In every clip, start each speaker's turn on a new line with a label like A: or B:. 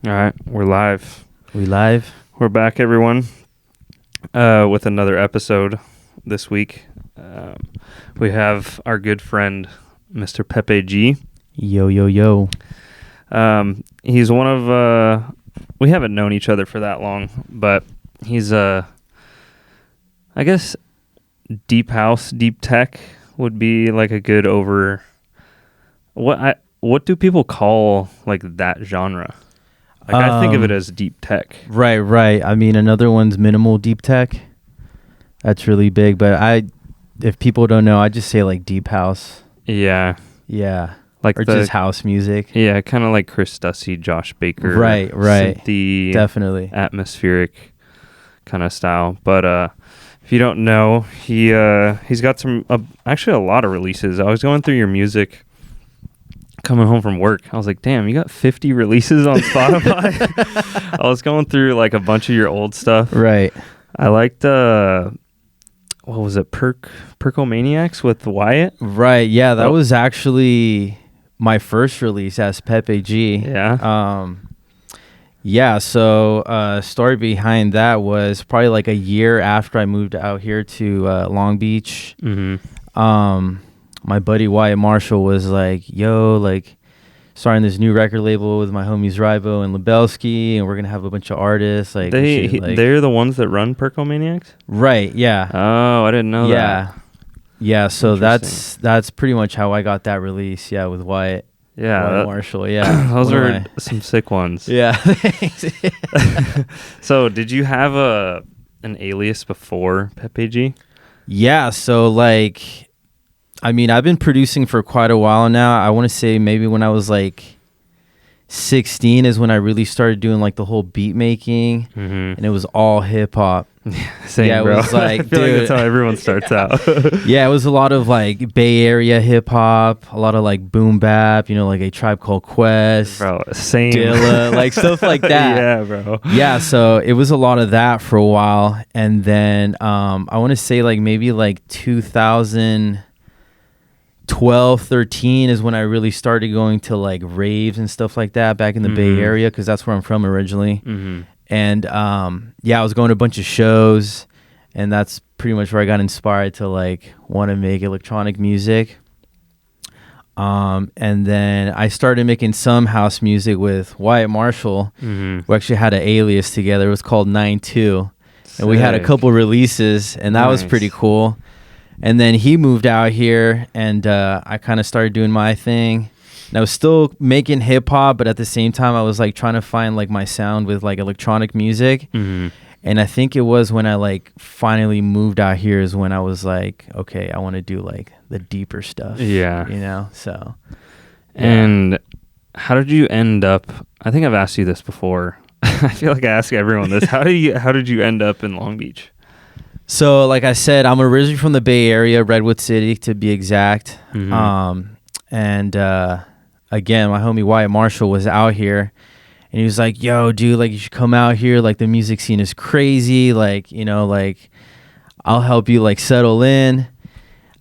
A: All right, we're live.
B: We live?
A: We're back, everyone, with another episode this week. We have our good friend, Mr. Pepe G.
B: Yo, yo, yo.
A: He's one of, we haven't known each other for that long, but he's, I guess, deep house, deep tech would be like a good what do people call like that genre? Like I think of it as deep tech.
B: Right. I mean, another one's minimal deep tech. That's really big, but if people don't know, I just say like deep house.
A: Yeah.
B: Yeah.
A: Like
B: or just house music.
A: Yeah, kind of like Chris Dussey, Josh Baker.
B: Right.
A: Synthy,
B: definitely.
A: Atmospheric kind of style. But if you don't know, he's got some actually a lot of releases. I was going through your music coming home from work. I was like, damn, you got 50 releases on Spotify. I was going through like a bunch of your old stuff.
B: Right.
A: I liked what was it, Percomaniacs with Wyatt?
B: Right. Yeah, that was actually my first release as Pepe G.
A: Yeah.
B: Yeah, so story behind that was probably like a year after I moved out here to Long Beach.
A: Mm-hmm.
B: My buddy Wyatt Marshall was like, yo, like starting this new record label with my homies Rybo and Lebelski, and we're gonna have a bunch of artists. Like
A: they're the ones that run Percomaniacs?
B: Right, yeah.
A: Oh, I didn't know that.
B: Yeah, so that's pretty much how I got that release, with Wyatt.
A: Yeah.
B: Wyatt Marshall, yeah.
A: Those are some sick ones.
B: Yeah, thanks.
A: So did you have an alias before Pepe G?
B: Yeah, so like I mean, I've been producing for quite a while now. I want to say maybe when I was like 16 is when I really started doing like the whole beat making, and it was all hip hop.
A: Same,
B: yeah, it
A: bro.
B: was like,
A: I feel like that's how everyone starts out.
B: Yeah, it was a lot of like Bay Area hip hop, a lot of like boom bap, like A Tribe Called Quest,
A: bro. Same,
B: Dilla, like stuff like that.
A: Yeah, bro.
B: Yeah, so it was a lot of that for a while, and then I want to say like maybe like 2012-13 is when I really started going to like raves and stuff like that back in the Bay Area, because that's where I'm from originally. And I was going to a bunch of shows, and that's pretty much where I got inspired to like want to make electronic music. And then I started making some house music with Wyatt Marshall. We actually had an alias together. It was called 9-2, and we had a couple releases, and that was pretty cool. And then he moved out here, and I kind of started doing my thing. And I was still making hip hop, but at the same time, I was like trying to find like my sound with like electronic music. And I think it was when I like finally moved out here is when I was like, okay, I want to do like the deeper stuff.
A: Yeah.
B: So. Yeah.
A: And how did you end up? I think I've asked you this before. I feel like I ask everyone this. How did you end up in Long Beach?
B: So, like I said, I'm originally from the Bay Area, Redwood City to be exact. Again, my homie Wyatt Marshall was out here, and he was like, yo, dude, like you should come out here. Like the music scene is crazy. Like, like I'll help you like settle in.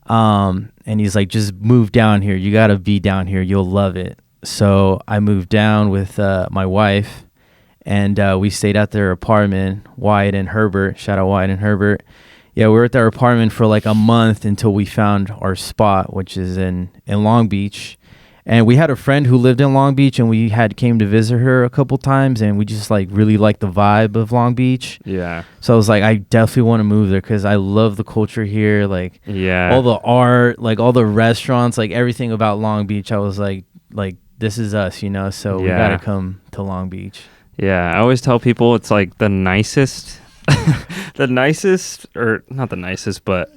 B: And he's like, just move down here. You got to be down here. You'll love it. So I moved down with my wife, and we stayed at their apartment, Wyatt and Herbert. Shout out Wyatt and Herbert. Yeah, we were at their apartment for like a month until we found our spot, which is in Long Beach. And we had a friend who lived in Long Beach, and we came to visit her a couple times, and we just like really liked the vibe of Long Beach.
A: Yeah.
B: So I was like, I definitely want to move there because I love the culture here. Like, all the art, like all the restaurants, like everything about Long Beach. I was like this is us, so we got to come to Long Beach.
A: Yeah, I always tell people it's like the nicest, or not the nicest, but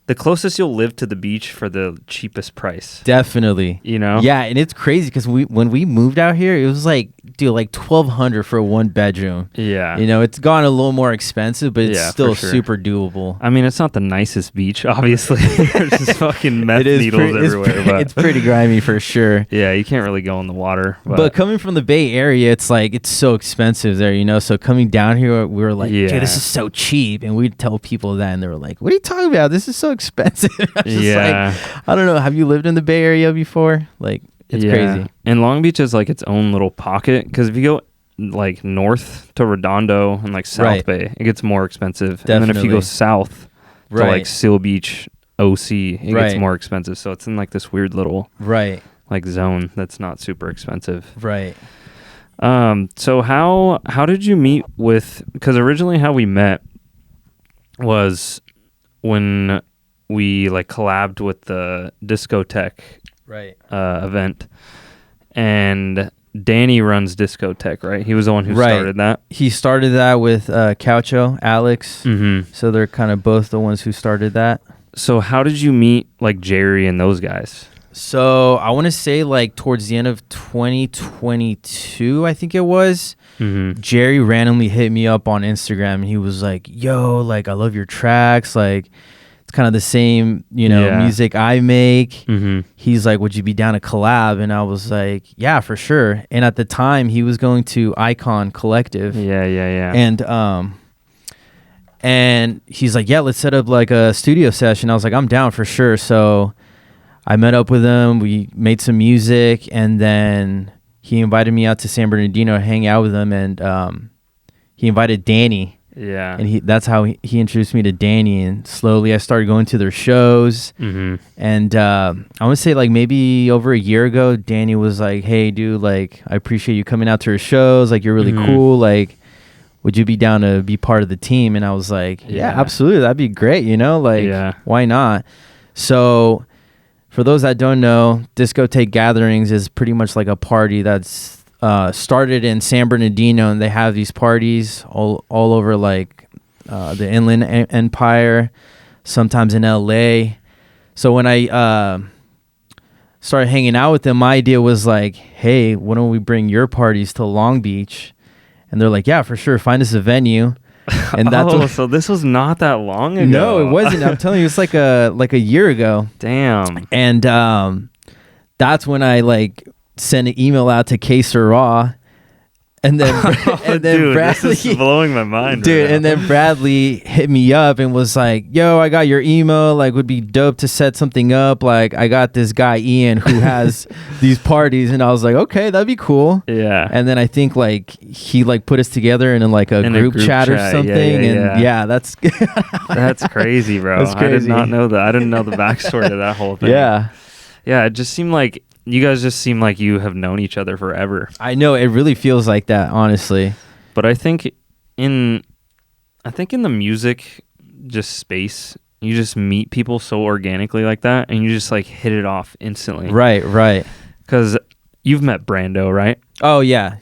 A: the closest you'll live to the beach for the cheapest price.
B: Definitely. Yeah, and it's crazy because when we moved out here, it was like, dude, like $1,200 for a one bedroom.
A: Yeah.
B: It's gone a little more expensive, but it's still
A: sure.
B: super doable.
A: I mean, it's not the nicest beach, obviously. There's just fucking meth needles everywhere. But
B: it's pretty grimy for sure.
A: Yeah, you can't really go in the water.
B: But coming from the Bay Area, it's like, it's so expensive there, So coming down here, we were like, dude, this is so cheap. And we'd tell people that, and they were like, what are you talking about? This is so expensive. I was just like, I don't know. Have you lived in the Bay Area before? Like, It's crazy.
A: And Long Beach is like its own little pocket, because if you go like north to Redondo and like South Bay, it gets more expensive.
B: Definitely.
A: And then if you go south to
B: Right.
A: like Seal Beach, OC, it
B: Right.
A: gets more expensive. So it's in like this weird little
B: Right.
A: like zone that's not super expensive.
B: Right.
A: So how did you meet with, because originally how we met was when we like collabed with the discotheque
B: Right.
A: event, and Danny runs discotheque, right? He was the one who started that.
B: He started that with Caucho, Alex.
A: Mm-hmm.
B: So they're kind of both the ones who started that.
A: So how did you meet like Jerry and those guys?
B: So I want to say like towards the end of 2022, I think it was.
A: Mm-hmm.
B: Jerry randomly hit me up on Instagram and he was like, yo, like I love your tracks. Like it's kind of the same, music I make.
A: Mm-hmm.
B: He's like, would you be down to collab? And I was like, yeah, for sure. And at the time he was going to Icon Collective.
A: Yeah.
B: And he's like, yeah, let's set up like a studio session. I was like, I'm down for sure. So I met up with him. We made some music, and then he invited me out to San Bernardino to hang out with him. And he invited Danny.
A: Yeah.
B: And that's how he introduced me to Danny. And slowly I started going to their shows.
A: Mm-hmm.
B: And I want to say like maybe over a year ago, Danny was like, hey, dude, like I appreciate you coming out to our shows. Like you're really cool. Like, would you be down to be part of the team? And I was like, yeah, absolutely. That'd be great. Like, why not? So for those that don't know, Discotheque Gatherings is pretty much like a party that's started in San Bernardino, and they have these parties all over like the Inland Empire, sometimes in LA. So when I started hanging out with them, my idea was like, hey, why don't we bring your parties to Long Beach? And they're like, yeah, for sure. Find us a venue. And that's
A: so this was not that long ago.
B: No, it wasn't. I'm telling you, it's like a year ago.
A: Damn.
B: And that's when I like sent an email out to K Raw, and then
A: Dude,
B: Bradley,
A: this is blowing my mind,
B: dude.
A: right now.
B: And then Bradley hit me up and was like, "Yo, I got your email. Like, would be dope to set something up. Like, I got this guy Ian who has these parties." And I was like, "Okay, that'd be cool."
A: Yeah.
B: And then I think like he like put us together in like a group chat or something. Yeah, that's
A: that's crazy, bro.
B: That's crazy.
A: I did not know that. I didn't know the backstory to that whole thing.
B: Yeah.
A: It just seemed like you guys just seem like you have known each other forever.
B: I know, it really feels like that, honestly.
A: But I think in the music just space, you just meet people so organically like that, and you just like hit it off instantly.
B: Right.
A: Because you've met Brando, right?
B: Oh yeah,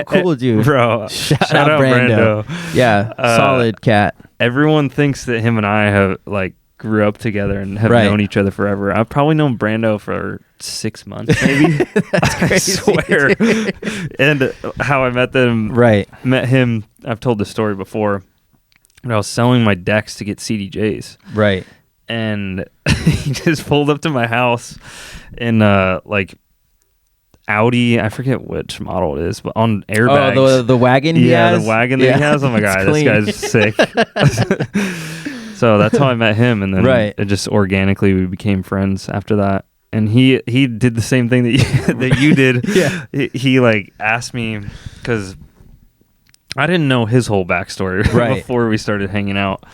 B: cool dude,
A: Bro.
B: Shout out Brando. Yeah, solid cat.
A: Everyone thinks that him and I have like grew up together and have known each other forever. I've probably known Brando for 6 months, maybe.
B: That's crazy.
A: I swear. And how I met him, I've told the story before. When I was selling my decks to get CDJs.
B: Right.
A: And he just pulled up to my house in like Audi, I forget which model it is, but on airbags.
B: Oh, the wagon he has?
A: The wagon that he has. Oh my God, this guy's sick. So that's how I met him, and then it just organically we became friends after that. And he did the same thing that you did.
B: Yeah.
A: He like asked me, because I didn't know his whole backstory before we started hanging out,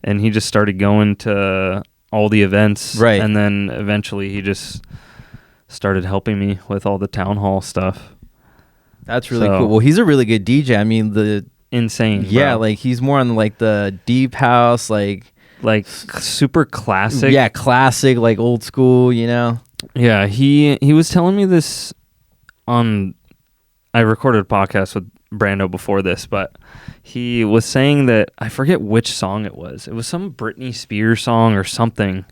A: and he just started going to all the events, and then eventually he just started helping me with all the town hall stuff.
B: That's really cool. Well, he's a really good DJ. I mean,
A: insane.
B: Yeah,
A: bro.
B: like he's more on like the deep house, like
A: super classic.
B: Yeah, classic, like old school,
A: Yeah, he was telling me this I recorded a podcast with Brando before this, but he was saying that, I forget which song it was. It was some Britney Spears song or something,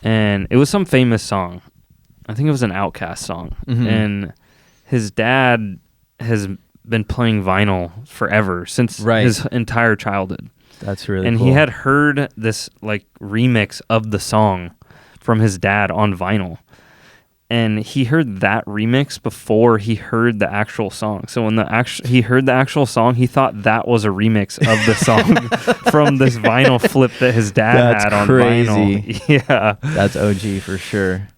A: and it was some famous song. I think it was an Outkast song. Mm-hmm. And his dad has been playing vinyl forever, since his entire childhood.
B: That's really
A: cool.
B: And
A: he had heard this like remix of the song from his dad on vinyl. And he heard that remix before he heard the actual song. So when he heard the actual song, he thought that was a remix of the song from this vinyl flip that his dad had on vinyl. Yeah.
B: That's OG for sure.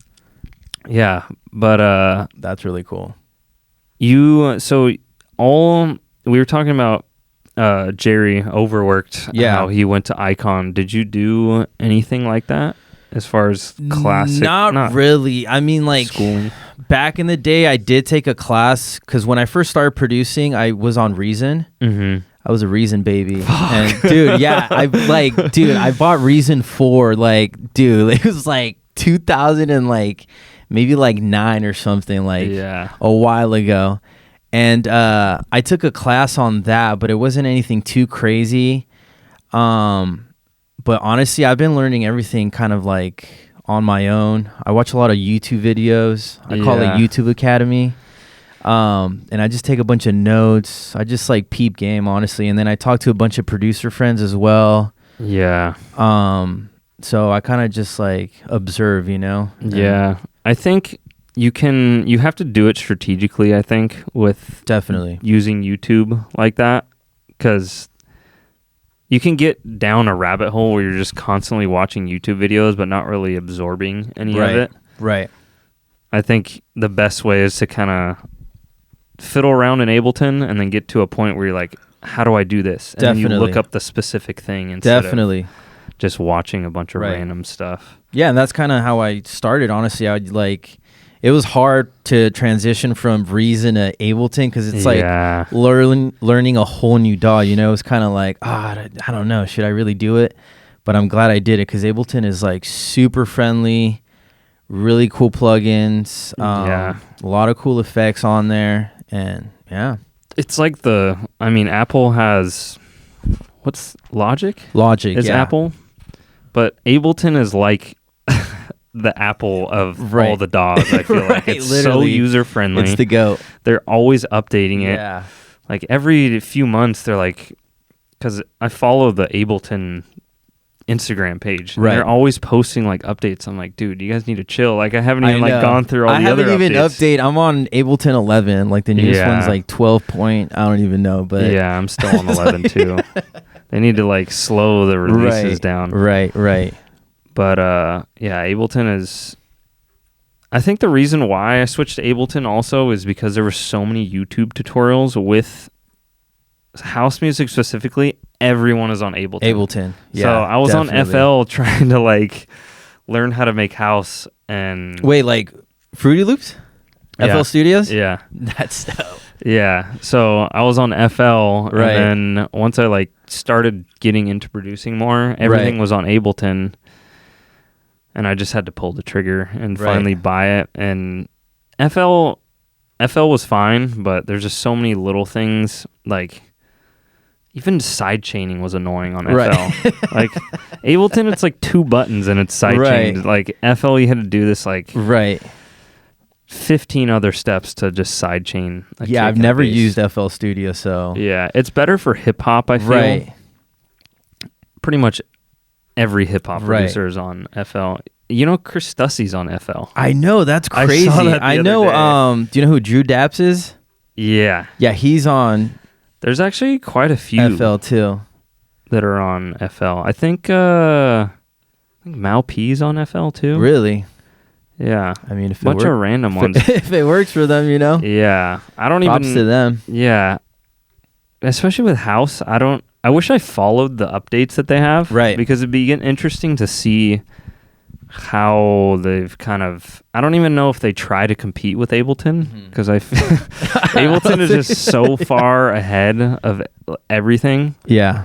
A: Yeah, but
B: That's really cool.
A: all we were talking about Jerry overworked.
B: Yeah.
A: How he went to Icon. Did you do anything like that as far as classic?
B: Not really. I mean, like
A: schooling.
B: back in the day, I did take a class because when I first started producing, I was on Reason.
A: Mm-hmm.
B: I was a Reason baby. And dude, yeah, I bought Reason 4, like, dude, it was like 2000 and like maybe like 9 or something, like a while ago. And I took a class on that, but it wasn't anything too crazy. But honestly, I've been learning everything kind of like on my own. I watch a lot of YouTube videos. I call it YouTube Academy. And I just take a bunch of notes. I just like peep game, honestly. And then I talk to a bunch of producer friends as well.
A: Yeah.
B: So I kind of just like observe, you know?
A: Yeah. I think you have to do it strategically, I think, with
B: definitely
A: using YouTube like that, because you can get down a rabbit hole where you're just constantly watching YouTube videos but not really absorbing any of it.
B: Right.
A: I think the best way is to kind of fiddle around in Ableton and then get to a point where you're like, how do I do this? And then you look up the specific thing instead of just watching a bunch of random stuff. Yeah,
B: and that's kind of how I started, honestly. It was hard to transition from Reason to Ableton because it's like learning a whole new DAW, you know? It's kind of like, I don't know, should I really do it? But I'm glad I did it because Ableton is like super friendly, really cool plugins, a lot of cool effects on there, and
A: it's like Apple has, what's Logic?
B: Logic is
A: Apple, but Ableton is like the Apple of all the DAWs. I feel like it's so user friendly.
B: It's the GOAT.
A: They're always updating it.
B: Yeah,
A: like every few months they're like, because I follow the Ableton Instagram page. Right. They're always posting like updates. I'm like, dude, you guys need to chill. Like I haven't even gone through all the other updates. I haven't even update.
B: I'm on Ableton 11. Like the newest one's like 12 point. I don't even know, but
A: yeah, I'm still on 11 too. They need to like slow the releases down.
B: Right.
A: But Ableton is. I think the reason why I switched to Ableton also is because there were so many YouTube tutorials with house music specifically. Everyone is on Ableton.
B: Yeah.
A: So I was on FL trying to like learn how to make house and
B: wait, like Fruity Loops? FL Studios?
A: Yeah.
B: That's dope.
A: Yeah. So I was on FL and then once I like started getting into producing more, everything was on Ableton. And I just had to pull the trigger and finally buy it. And FL was fine, but there's just so many little things, like even side chaining was annoying on FL. Like Ableton, it's like 2 buttons and it's side chained. Like FL, you had to do this like 15 other steps to just side chain.
B: I've never used FL Studio, so
A: yeah, it's better for hip hop. I feel pretty much every hip hop producer is on FL. You know, Chris Stussey's on FL.
B: I know, that's crazy. I know. Do you know who Drew Daps is?
A: Yeah.
B: Yeah, he's on.
A: There's actually quite a few
B: FL too
A: that are on FL. I think Mal P's on FL too.
B: Really?
A: Yeah.
B: I mean, if
A: bunch of random ones.
B: If it works for them, you know.
A: Yeah, I don't
B: Props to them.
A: Yeah, especially with house, I wish I followed the updates that they have.
B: Right.
A: Because it'd be interesting to see how they've kind of. I don't even know if they try to compete with Ableton because Ableton is just so far ahead of everything.
B: Yeah.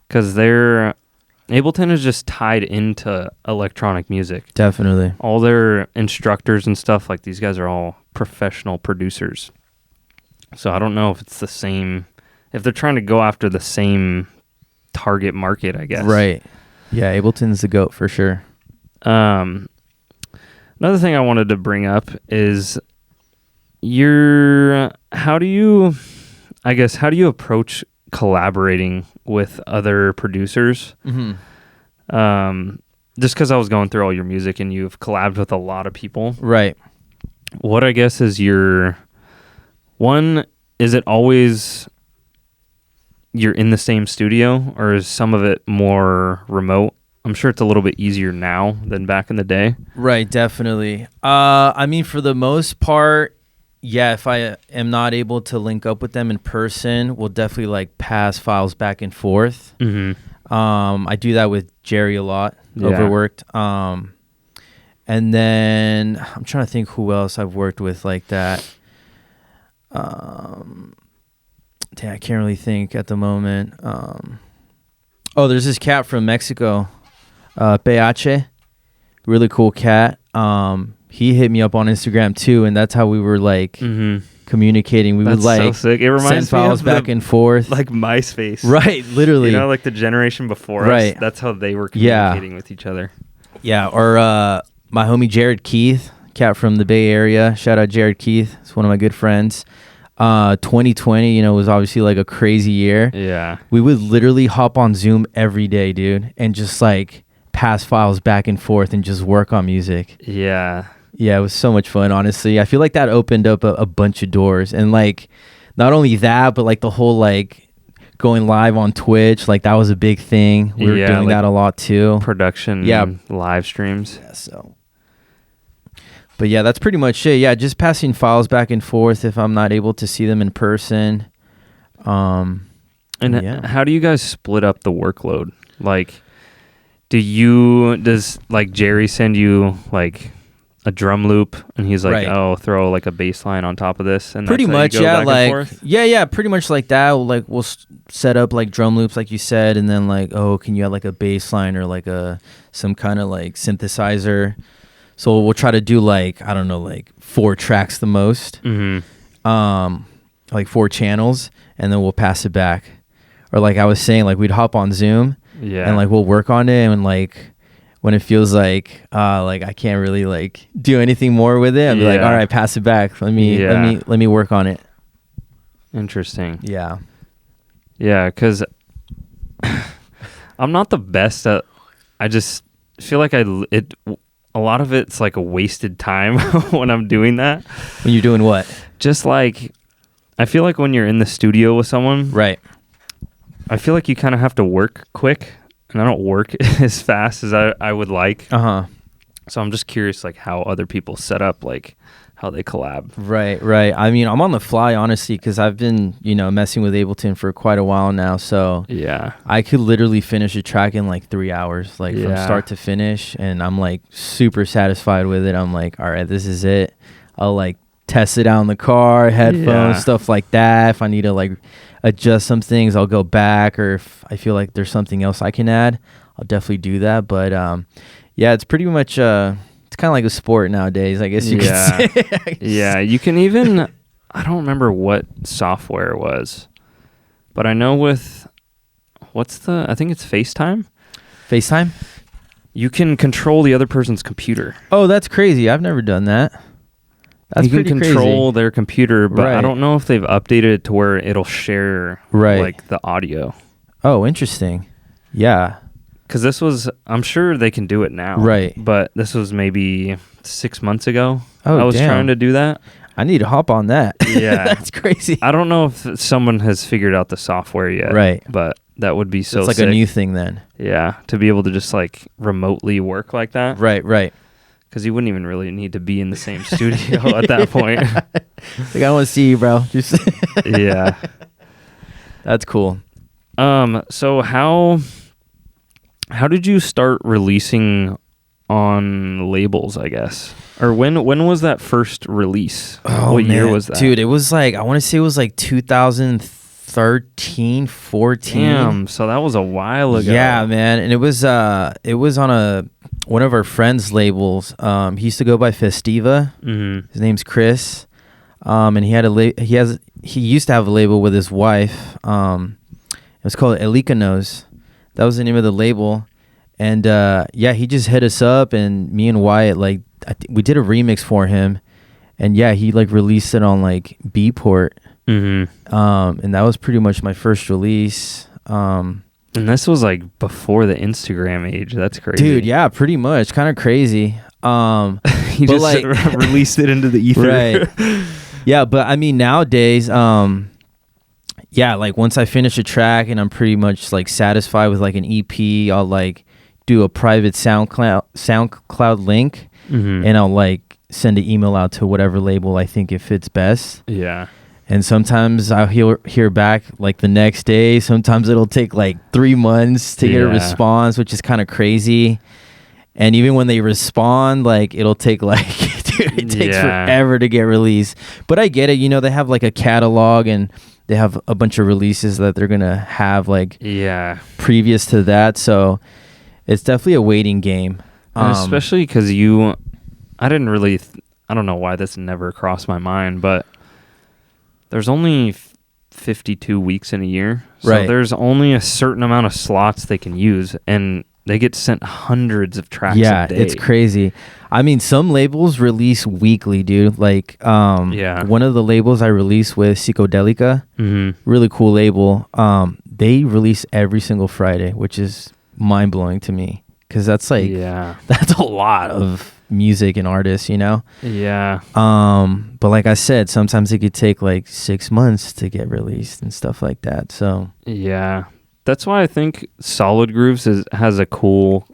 A: Because Ableton is just tied into electronic music.
B: Definitely.
A: All their instructors and stuff, like these guys are all professional producers. So I don't know if it's the same, if they're trying to go after the same target market, I guess.
B: Right. Yeah, Ableton's the GOAT for sure.
A: Another thing I wanted to bring up is how do you approach collaborating with other producers? Just because I was going through all your music and you've collabed with a lot of people.
B: Right.
A: What I guess is is it always you're in the same studio or is some of it more remote? I'm sure it's a little bit easier now than back in the day.
B: Right, definitely. I mean, for the most part, yeah, if I am not able to link up with them in person, we'll definitely like pass files back and forth. I do that with Jerry a lot. Overworked. And then I'm trying to think who else I've worked with like that. Damn, I can't really think at the moment. There's this cat from Mexico, Pepe, really cool cat. He hit me up on Instagram too, and that's how we were like communicating. We would like
A: so sick. It reminds
B: send files
A: me of
B: back and forth,
A: like MySpace,
B: right? Literally,
A: you know, like the generation before us. That's how they were communicating with each other.
B: Yeah, or my homie Jared Keith, cat from the Bay Area. Shout out Jared Keith. It's one of my good friends. 2020, you know, was obviously like a crazy year.
A: Yeah,
B: we would literally hop on Zoom every day, dude, and just like pass files back and forth and just work on music.
A: Yeah,
B: it was so much fun, honestly. I feel like that opened up a bunch of doors, and like not only that, but like the whole like going live on Twitch, like that was a big thing. We were doing like that a lot too.
A: Production, live streams.
B: Yeah, so. But yeah, that's pretty much it. Yeah, just passing files back and forth if I'm not able to see them in person.
A: How do you guys split up the workload? Like, does like Jerry send you like a drum loop and he's like, oh, throw like a bass line on top of this? And
B: pretty much, yeah, like, pretty much like that. Like we'll set up like drum loops, like you said, and then like, oh, can you add like a bass line or like some kind of like synthesizer? So we'll try to do like, I don't know, like 4 tracks the most, like 4 channels, and then we'll pass it back. Or like I was saying, like we'd hop on Zoom and like we'll work on it, and like when it feels like I can't really like do anything more with it, I'll be like, all right, pass it back. Let me work on it.
A: Interesting.
B: Yeah.
A: Yeah, because I'm not the best at. I just feel like a lot of it's like a wasted time when I'm doing that.
B: When you're doing what?
A: Just like, I feel like when you're in the studio with someone,
B: right?
A: I feel like you kind of have to work quick, and I don't work as fast as I would like. So I'm just curious, like how other people set up, like how they collab.
B: Right. I mean, I'm on the fly, honestly, because I've been, messing with Ableton for quite a while now. So
A: yeah, I
B: could literally finish a track in like 3 hours, like from start to finish. And I'm like super satisfied with it. I'm like, all right, this is it. I'll like test it out in the car, headphones, stuff like that. If I need to like adjust some things, I'll go back. Or if I feel like there's something else I can add, I'll definitely do that. But yeah, it's pretty much... it's kind of like a sport nowadays, I guess you could say.
A: Yeah, you can even, I don't remember what software it was, but I know with, I think it's FaceTime?
B: FaceTime?
A: You can control the other person's computer.
B: Oh, that's crazy. I've never done that. That's
A: you can control their computer, but I don't know if they've updated it to where it'll share like the audio.
B: Oh, interesting. Yeah.
A: Because this was, I'm sure they can do it now.
B: Right.
A: But this was maybe 6 months ago.
B: Oh,
A: I was trying to do that.
B: I need to hop on that.
A: Yeah.
B: That's crazy.
A: I don't know if someone has figured out the software yet.
B: Right.
A: But that would be so
B: sick. It's like a new thing then.
A: Yeah. To be able to just like remotely work like that.
B: Right.
A: Because you wouldn't even really need to be in the same studio at that point.
B: Like, I want to see you, bro. Just
A: yeah.
B: That's cool.
A: So how did you start releasing on labels, I guess? Or when was that first release?
B: Oh,
A: what year was that?
B: Dude, it was like, I want to say it was like 2013, 14.
A: Damn, so that was a while ago.
B: Yeah, man. And it was on one of our friends' labels. He used to go by Festiva.
A: Mm-hmm.
B: His name's Chris. And he used to have a label with his wife. It was called Elikanos. That was the name of the label. And he just hit us up, and me and Wyatt, like, we did a remix for him. And he like released it on like Beatport.
A: Mm-hmm.
B: And that was pretty much my first release.
A: And this was like before the Instagram age. That's crazy.
B: Dude, yeah, pretty much. Kind of crazy.
A: He just like, released it into the ether.
B: Right. Yeah, but I mean, nowadays, like once I finish a track and I'm pretty much like satisfied with like an EP, I'll like do a private SoundCloud link, and I'll like send an email out to whatever label I think it fits best.
A: Yeah.
B: And sometimes I'll hear back like the next day. Sometimes it'll take like 3 months to get a response, which is kind of crazy. And even when they respond, like it'll take like, dude, it takes forever to get released. But I get it. You know, they have like a catalog and they have a bunch of releases that they're going to have like previous to that. So it's definitely a waiting game.
A: And especially because I didn't really, I don't know why this never crossed my mind, but there's only 52 weeks in a year. So there's only a certain amount of slots they can use, and they get sent hundreds of tracks a day.
B: Yeah, it's crazy. I mean, some labels release weekly, dude. Like, one of the labels I release with, Psychodelica, really cool label. They release every single Friday, which is mind-blowing to me. Because that's like, that's a lot of music and artists, you know?
A: Yeah.
B: But like I said, sometimes it could take like 6 months to get released and stuff like that. So
A: yeah, that's why I think Solid Grooves has a cool,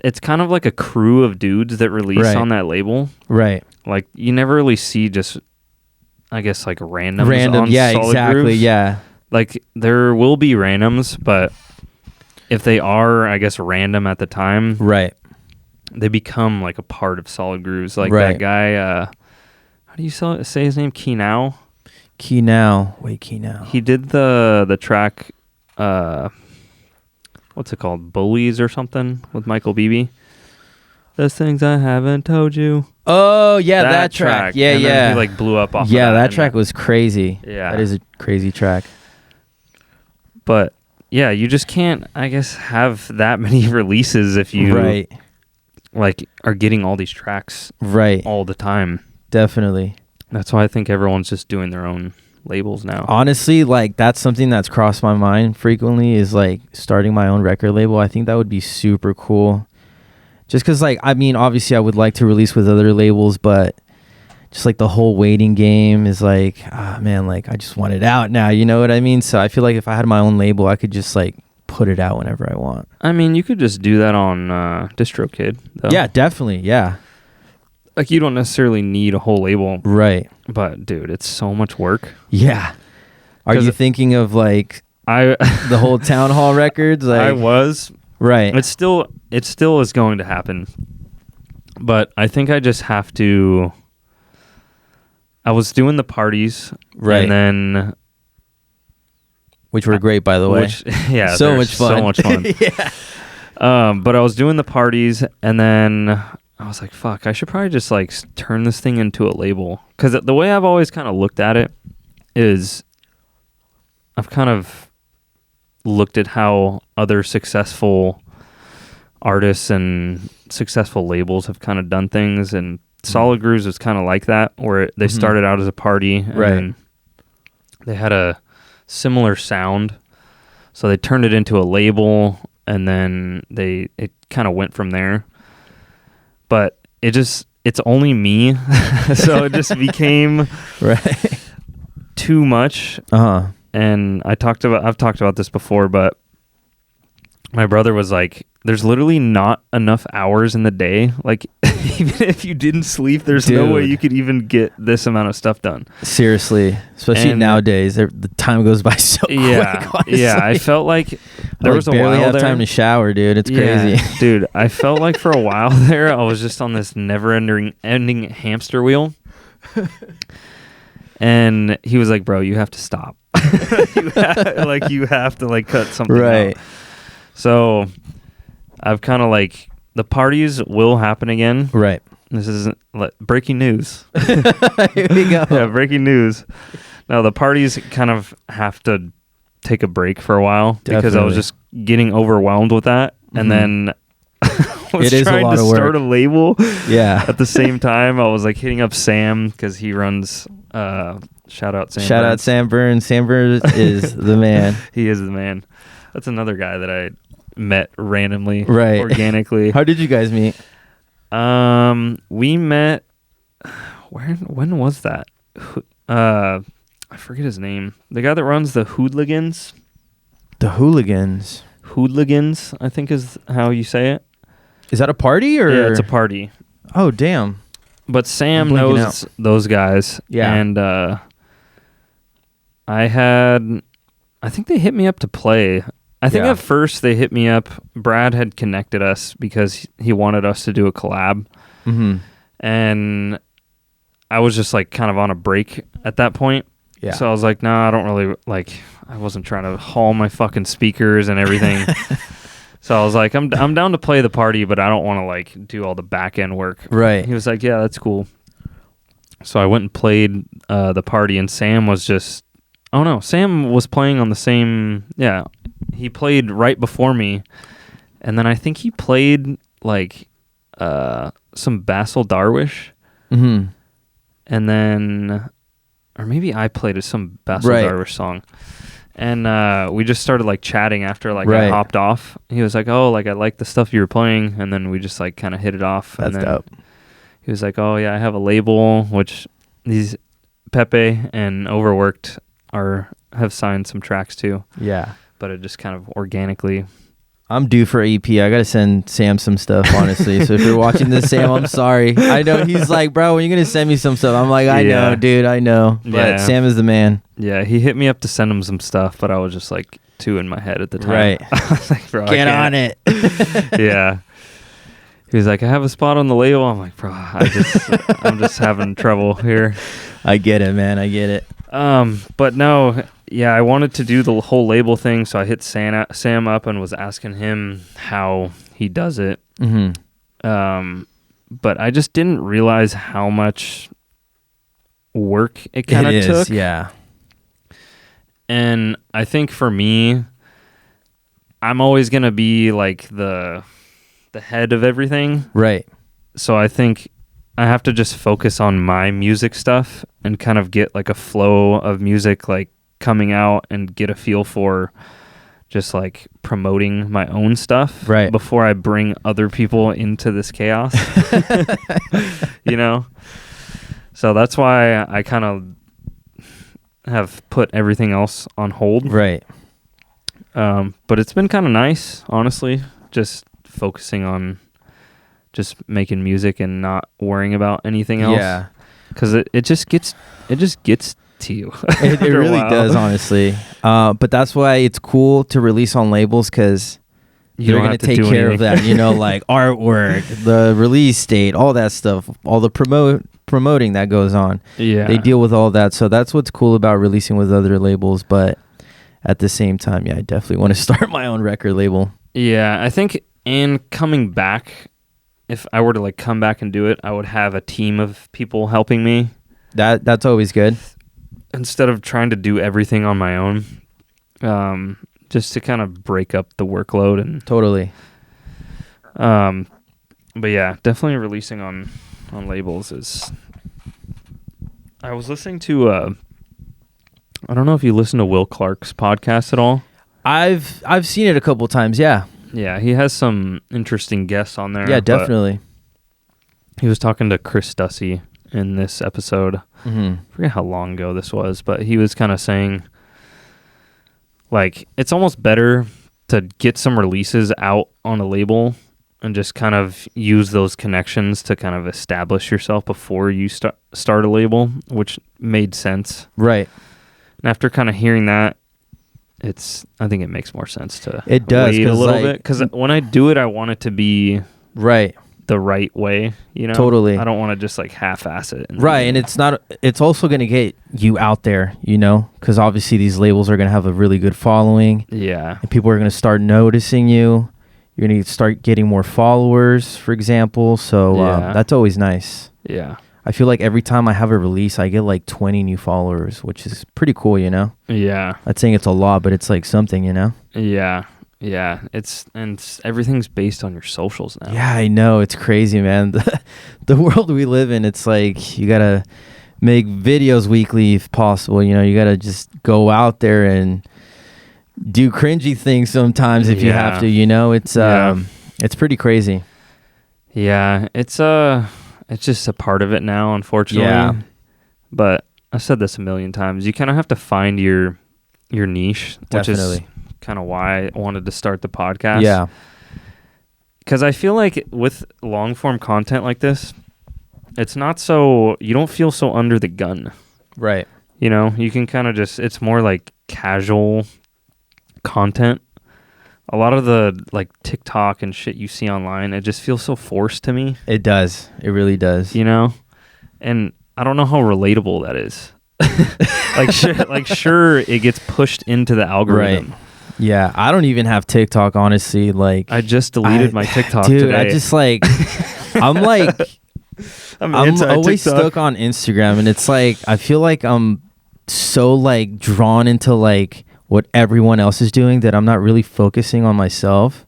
A: it's kind of like a crew of dudes that release on that label. Right. Like you never really see just, I guess, like randoms on Solid Grooves. Yeah. Like there will be randoms, but if they are, I guess, random at the time, they become like a part of Solid Grooves. Like that guy, how do you say his name? Keenau? Keenau. He did the track, what's it called? Bullies or something with Michael Beebe. Those things I haven't told you.
B: Oh, yeah, that track. Yeah,
A: and then he like blew up off of that.
B: Yeah, that track was crazy.
A: Yeah.
B: That is a crazy track.
A: But yeah, you just can't, I guess, have that many releases if you like are getting all these tracks all the time.
B: Definitely.
A: That's why I think everyone's just doing their own labels now.
B: Honestly, like that's something that's crossed my mind frequently is like starting my own record label. I think that would be super cool. Just because, like, I mean, obviously I would like to release with other labels, but just like the whole waiting game is like, man, like I just want it out now. You know what I mean? So I feel like if I had my own label, I could just like put it out whenever I want.
A: I mean, you could just do that on DistroKid, though.
B: Yeah, definitely. Yeah.
A: Like you don't necessarily need a whole label.
B: Right.
A: But dude, it's so much work.
B: Yeah. Are you thinking of like the whole Town Hall records? Like,
A: I was.
B: Right.
A: It still is going to happen. But I think I just have to. I was doing the parties, and then,
B: which were great, by the way.
A: Yeah,
B: so much fun.
A: So much fun. Yeah. But I was doing the parties, and then I was like, "Fuck! I should probably just like turn this thing into a label." Because the way I've always kind of looked at it is, I've kind of looked at how other successful artists and successful labels have kind of done things, and Solid Grooves was kind of like that, where they started out as a party, and they had a similar sound, so they turned it into a label, and then it kind of went from there. But it's only me, so it just became too much. And I've talked about this before, but my brother was like, there's literally not enough hours in the day. Like, even if you didn't sleep, there's no way you could even get this amount of stuff done.
B: Seriously. Especially nowadays. The time goes by so quick.
A: Yeah, I felt like there was a while there.
B: Barely have time to shower, dude. It's crazy.
A: Dude, I felt like for a while there, I was just on this never-ending hamster wheel. And he was like, bro, you have to stop. You have to like cut something out. So I've kind of like, the parties will happen again. Right. This is breaking news.
B: Here we go.
A: Yeah, breaking news. Now the parties kind of have to take a break for a while because I was just getting overwhelmed with that. And then I was trying to start a label at the same time. I was like hitting up Sam because he runs, shout out Sam.
B: Shout out Sam Burns. Sam Burns is the man.
A: He is the man. That's another guy that I met randomly, organically.
B: How did you guys meet?
A: We met. When was that? I forget his name. The guy that runs the Hooligans.
B: The Hooligans.
A: Hooligans, I think is how you say it.
B: Is that a party or?
A: Yeah, it's a party.
B: Oh, damn.
A: But Sam
B: I'm blanking
A: knows those guys.
B: Yeah.
A: And I think they hit me up to play. I think
B: Yeah.
A: at first they hit me up. Brad had connected us because he wanted us to do a collab.
B: Mm-hmm.
A: And I was just like kind of on a break at that point.
B: Yeah.
A: So I was like, nah, I don't really like, I wasn't trying to haul my fucking speakers and everything. So I was like, I'm down to play the party, but I don't want to like do all the back end work.
B: Right.
A: He was like, yeah, that's cool. So I went and played the party, and Sam was just, oh no, Sam was playing on the same, yeah, he played right before me. And then I think he played like some Basil Darwish.
B: Mm-hmm.
A: And then, or maybe I played some Basil
B: Right.
A: Darwish song. And we just started like chatting after like
B: Right.
A: I hopped off. He was like, oh, like I like the stuff you were playing. And then we just like kind of hit it off.
B: That's
A: and then
B: dope.
A: he was like, oh yeah, I have a label, which these Pepe and Overworked have signed some tracks too.
B: Yeah.
A: But it just kind of organically.
B: I'm due for EP. I gotta send Sam some stuff, honestly. So if you're watching this, Sam, I'm sorry. I know he's like, bro, when you gonna send me some stuff? I'm like, I know, dude, I know. But
A: Yeah.
B: Sam is the man.
A: Yeah, he hit me up to send him some stuff, but I was just like too in my head at the time.
B: Right.
A: I was like, bro,
B: Get on it.
A: Yeah. He was like, I have a spot on the label. I'm like, bro, I'm just having trouble here.
B: I get it, man. I get it.
A: But no, yeah, I wanted to do the whole label thing, so I hit Sam up and was asking him how he does it.
B: Mm-hmm.
A: But I just didn't realize how much work it kind of took.
B: Yeah.
A: And I think for me, I'm always going to be like the head of everything.
B: Right.
A: So I think I have to just focus on my music stuff and kind of get like a flow of music like coming out and get a feel for just like promoting my own stuff
B: right
A: before I bring other people into this chaos. You know? So that's why I kind of have put everything else on hold.
B: Right.
A: But it's been kind of nice, honestly, just focusing on just making music and not worrying about anything else.
B: Yeah.
A: Because it just gets to you.
B: It really does, honestly. But that's why it's cool to release on labels, because they're going to take care of that, you know, like artwork, the release date, all that stuff, all the promoting that goes on.
A: Yeah.
B: They deal with all that. So that's what's cool about releasing with other labels. But at the same time, yeah, I definitely want to start my own record label.
A: Yeah, I think in coming back, if I were to like come back and do it, I would have a team of people helping me.
B: That's always good.
A: Instead of trying to do everything on my own, just to kind of break up the workload and
B: totally.
A: But yeah, definitely releasing on labels is. I was listening to I don't know if you listen to Will Clark's podcast at all.
B: I've seen it a couple times. Yeah.
A: Yeah, he has some interesting guests on there.
B: Yeah, definitely.
A: He was talking to Chris Dussey in this episode.
B: Mm-hmm.
A: I forget how long ago this was, but he was kind of saying, like, it's almost better to get some releases out on a label and just kind of use those connections to kind of establish yourself before you start a label, which made sense.
B: Right.
A: And after kind of hearing that, I think it makes more sense to
B: it does,
A: wait a little bit. Because when I do it, I want it to be
B: right
A: the right way, you know?
B: Totally.
A: I don't want to just like half-ass it.
B: Right, and it's also going to get you out there, you know? Because obviously these labels are going to have a really good following.
A: Yeah.
B: And people are going to start noticing you. You're going to start getting more followers, for example. So that's always nice.
A: Yeah.
B: I feel like every time I have a release, I get like 20 new followers, which is pretty cool, you know?
A: Yeah.
B: Not saying it's a lot, but it's like something, you know?
A: Yeah. Yeah. Everything's based on your socials now.
B: Yeah, I know. It's crazy, man. The world we live in, it's like you got to make videos weekly if possible. You know, you got to just go out there and do cringy things sometimes if you have to, you know? It's pretty crazy.
A: Yeah. It's just a part of it now, unfortunately.
B: Yeah.
A: But I've said this a million times. You kind of have to find your niche, which
B: Definitely.
A: is kind of why I wanted to start the podcast.
B: Yeah.
A: Because I feel like with long form content like this, it's not so, you don't feel so under the gun.
B: Right.
A: You know, you can kind of just, it's more like casual content. A lot of the like TikTok and shit you see online, it just feels so forced to me.
B: It does. It really does.
A: You know? And I don't know how relatable that is. Sure, it gets pushed into the algorithm.
B: Right. Yeah, I don't even have TikTok, honestly. Like,
A: I just deleted my TikTok
B: dude,
A: today.
B: I just like, I'm always stuck on Instagram, and it's like, I feel like I'm so like drawn into like what everyone else is doing that I'm not really focusing on myself.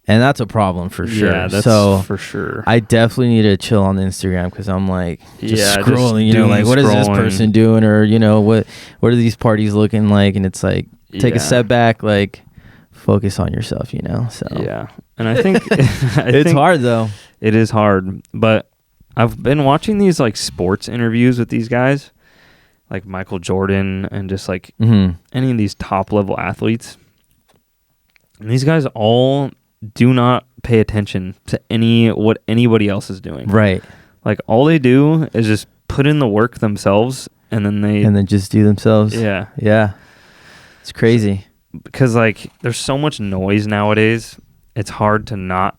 B: And that's a problem for sure.
A: Yeah, that's
B: so
A: for sure.
B: I definitely need to chill on Instagram because I'm like just
A: Yeah,
B: scrolling,
A: just
B: like what is this
A: scrolling.
B: person doing, or what are these parties looking like? And it's like take a step back, like focus on yourself, So
A: yeah, and I think
B: it's hard though.
A: It is hard, but I've been watching these like sports interviews with these guys, like Michael Jordan and just like any of these top level athletes, and these guys all do not pay attention to what anybody else is doing.
B: Right.
A: Like all they do is just put in the work themselves, and then
B: just do themselves.
A: Yeah.
B: Yeah. It's crazy.
A: Because like there's so much noise nowadays. It's hard to not.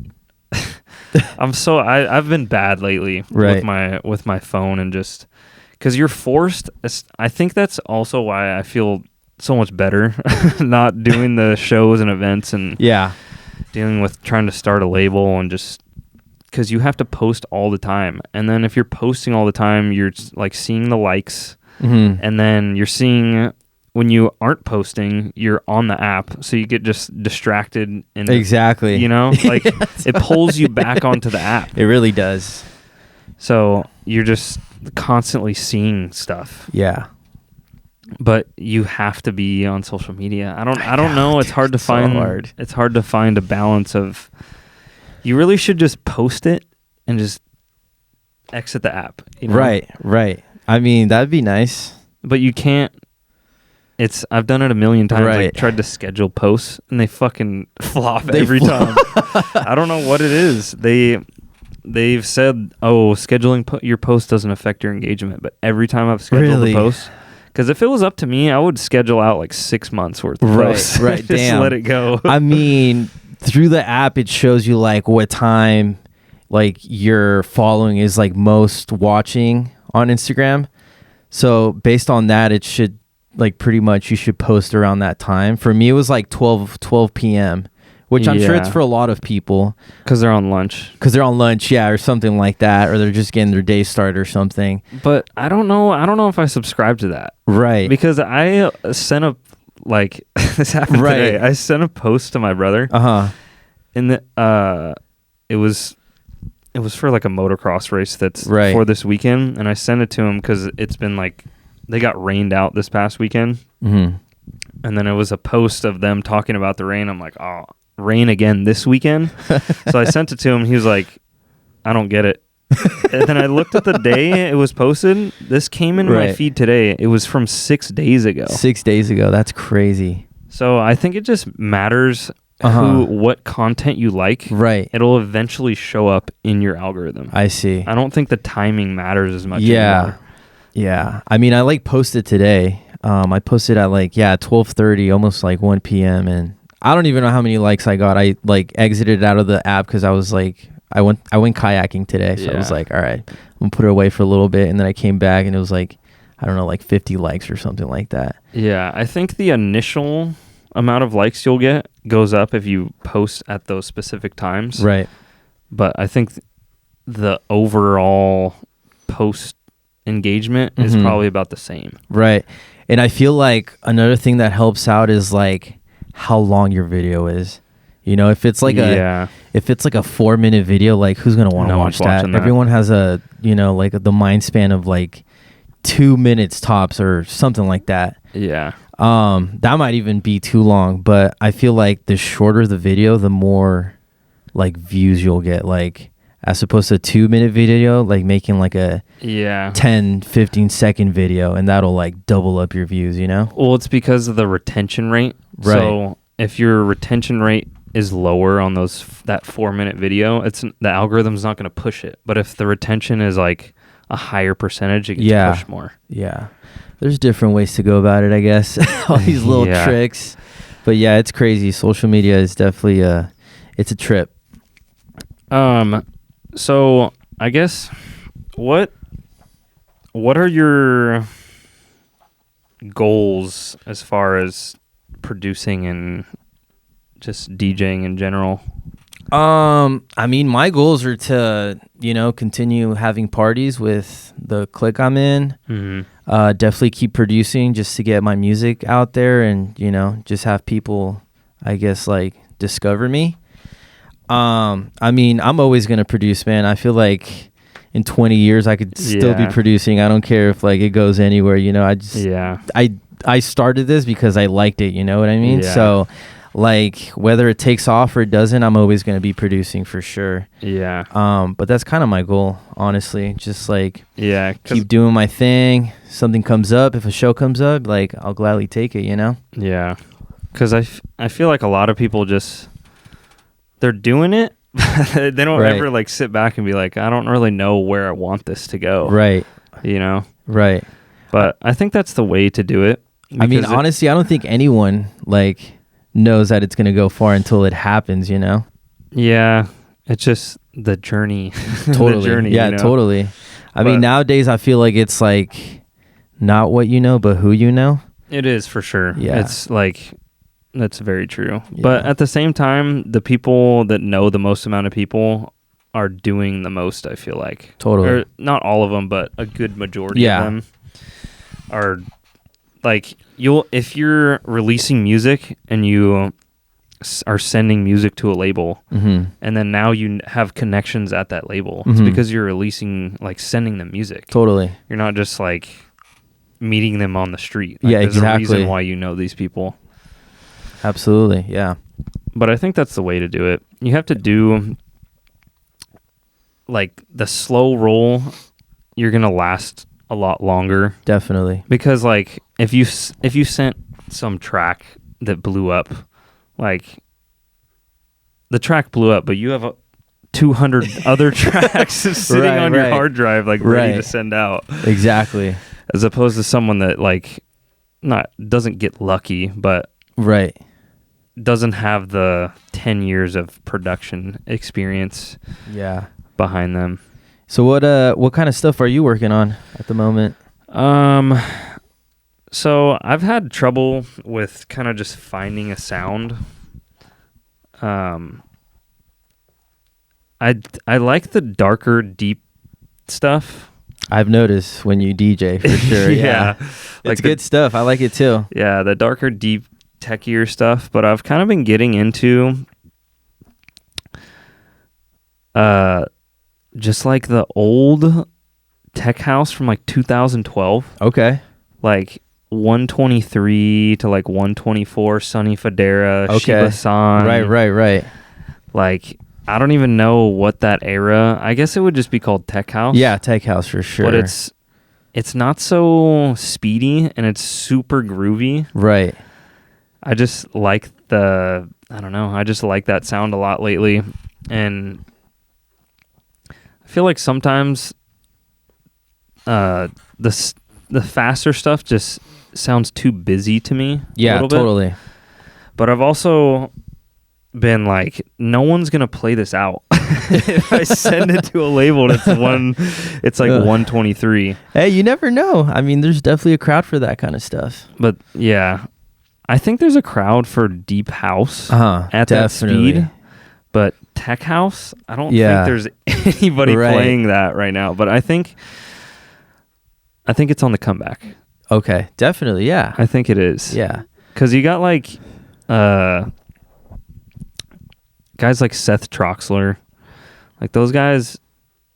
A: I've been bad lately with my phone, and just because you're forced. I think that's also why I feel so much better not doing the shows and events and dealing with trying to start a label, and just because you have to post all the time, and then if you're posting all the time, you're like seeing the likes, and then you're seeing when you aren't posting, you're on the app, so you get just distracted. And
B: exactly,
A: like it pulls you back onto the app.
B: It really does.
A: So you're just constantly seeing stuff.
B: Yeah.
A: But you have to be on social media. I don't know. It's hard to find.
B: So hard.
A: It's hard to find a balance of. You really should just post it and just exit the app.
B: Right. I mean, that'd be nice.
A: But you can't. I've done it a million times.
B: Right.
A: Like tried to schedule posts and they fucking flop every time. I don't know what it is. They've said, scheduling your post doesn't affect your engagement, but every time I've scheduled a post. Because if it was up to me, I would schedule out like 6 months worth of posts.
B: Right,
A: just
B: damn.
A: let it go.
B: I mean, through the app, it shows you like what time like your following is like most watching on Instagram. So based on that, it should like pretty much you should post around that time. For me, it was like 12 p.m., which I'm sure it's for a lot of people.
A: Because they're on lunch.
B: Or something like that. Or they're just getting their day started or something.
A: But I don't know if I subscribe to that.
B: Right.
A: Because I sent this happened today. I sent a post to my brother. And it was for like a motocross race that's for this weekend. And I sent it to him because it's been like, they got rained out this past weekend. And then it was a post of them talking about the rain. I'm like, oh, rain again this weekend? So I sent it to him. He was like, I don't get it. And then I looked at the day it was posted. This came in my feed today. It was from 6 days ago.
B: 6 days ago. That's crazy.
A: So I think it just matters what content you like.
B: Right.
A: It'll eventually show up in your algorithm.
B: I see.
A: I don't think the timing matters as much anymore.
B: Yeah. I mean, I posted today. I posted at 12:30, almost 1 p.m. and I don't even know how many likes I got. I exited out of the app because I was I went kayaking today, so I was like, all right, I'm gonna put it away for a little bit, and then I came back and it was I don't know, 50 likes or something like that. Yeah,
A: I think the initial amount of likes you'll get goes up if you post at those specific times.
B: Right.
A: But I think the overall post engagement is probably about the same.
B: Right. And I feel like another thing that helps out is how long your video is. If it's a 4-minute video, who's gonna want to watch that? Everyone has a the mind span of 2 minutes tops or something like that.
A: Yeah.
B: That might even be too long, but I feel like the shorter the video, the more views you'll get. As opposed to a 2-minute video, making a 10-15 second video, and that'll double up your views.
A: Well, it's because of the retention rate.
B: Right.
A: So if your retention rate is lower on that 4-minute video, the algorithm's not going to push it. But if the retention is like a higher percentage, it gets pushed more.
B: Yeah. There's different ways to go about it, I guess. All these little tricks. But yeah, it's crazy. Social media is definitely it's a trip.
A: So I guess what are your goals as far as producing and just DJing in general?
B: I mean, my goals are to, continue having parties with the clique I'm in. Mm-hmm. Definitely keep producing just to get my music out there and, just have people, I guess, like discover me. I mean, I'm always going to produce, man. I feel like in 20 years I could still be producing. I don't care if like it goes anywhere, I started this because I liked it, you know what I mean? Yeah. So like whether it takes off or it doesn't, I'm always going to be producing for sure. Yeah. But that's kind of my goal, honestly. Just like keep doing my thing. Something comes up, if a show comes up, like I'll gladly take it, Yeah.
A: Cuz I feel like a lot of people they're doing it. They don't ever like sit back and be like, I don't really know where I want this to go.
B: Right. Right.
A: But I think that's the way to do it.
B: I mean, honestly, I don't think anyone like knows that it's going to go far until it happens,
A: Yeah. It's just the journey.
B: Totally.
A: The journey,
B: yeah, totally. I mean, nowadays I feel like it's like not what you know, but who you know.
A: It is for sure. Yeah. It's like, that's very true. Yeah. But at the same time, the people that know the most amount of people are doing the most, I feel like.
B: Totally.
A: Or not all of them, but a good majority of them are like, if you're releasing music and you are sending music to a label, mm-hmm. and then now you have connections at that label, mm-hmm. it's because you're releasing, like sending them music.
B: Totally.
A: You're not just like meeting them on the street.
B: Like, there's exactly.
A: a reason why you know these people.
B: Absolutely, yeah.
A: But I think that's the way to do it. You have to do like the slow roll. You're gonna last a lot longer.
B: Definitely.
A: Because like if you sent some track that blew up, like the track blew up, but you have 200 other tracks sitting on your hard drive, like ready to send out.
B: Exactly.
A: As opposed to someone that like doesn't get lucky, but doesn't have the 10 years of production experience behind them.
B: So what kind of stuff are you working on at the moment?
A: So I've had trouble with kind of just finding a sound. I like the darker, deep stuff.
B: I've noticed when you DJ for sure. Yeah. Like it's good stuff. I like it too.
A: Yeah, the darker, deep, techier stuff, but I've kind of been getting into just like the old tech house from like 2012.
B: Okay.
A: Like 123 to like 124, Sonny Fodera, Shiba San.
B: Right.
A: Like I don't even know what that era. I guess it would just be called tech house.
B: Yeah, tech house for sure.
A: But it's not so speedy and it's super groovy.
B: Right.
A: I just like I just like that sound a lot lately. And I feel like sometimes the faster stuff just sounds too busy to me.
B: Yeah, a little bit. Totally.
A: But I've also been like, no one's gonna play this out. If I send it to a label, it's like 123.
B: Hey, you never know. I mean, there's definitely a crowd for that kind of stuff.
A: But yeah, I think there's a crowd for deep house at that speed. But tech house, I don't think there's anybody playing that right now. But I think it's on the comeback.
B: Okay, definitely, yeah.
A: I think it is.
B: Yeah.
A: Because you got like guys like Seth Troxler. Like those guys,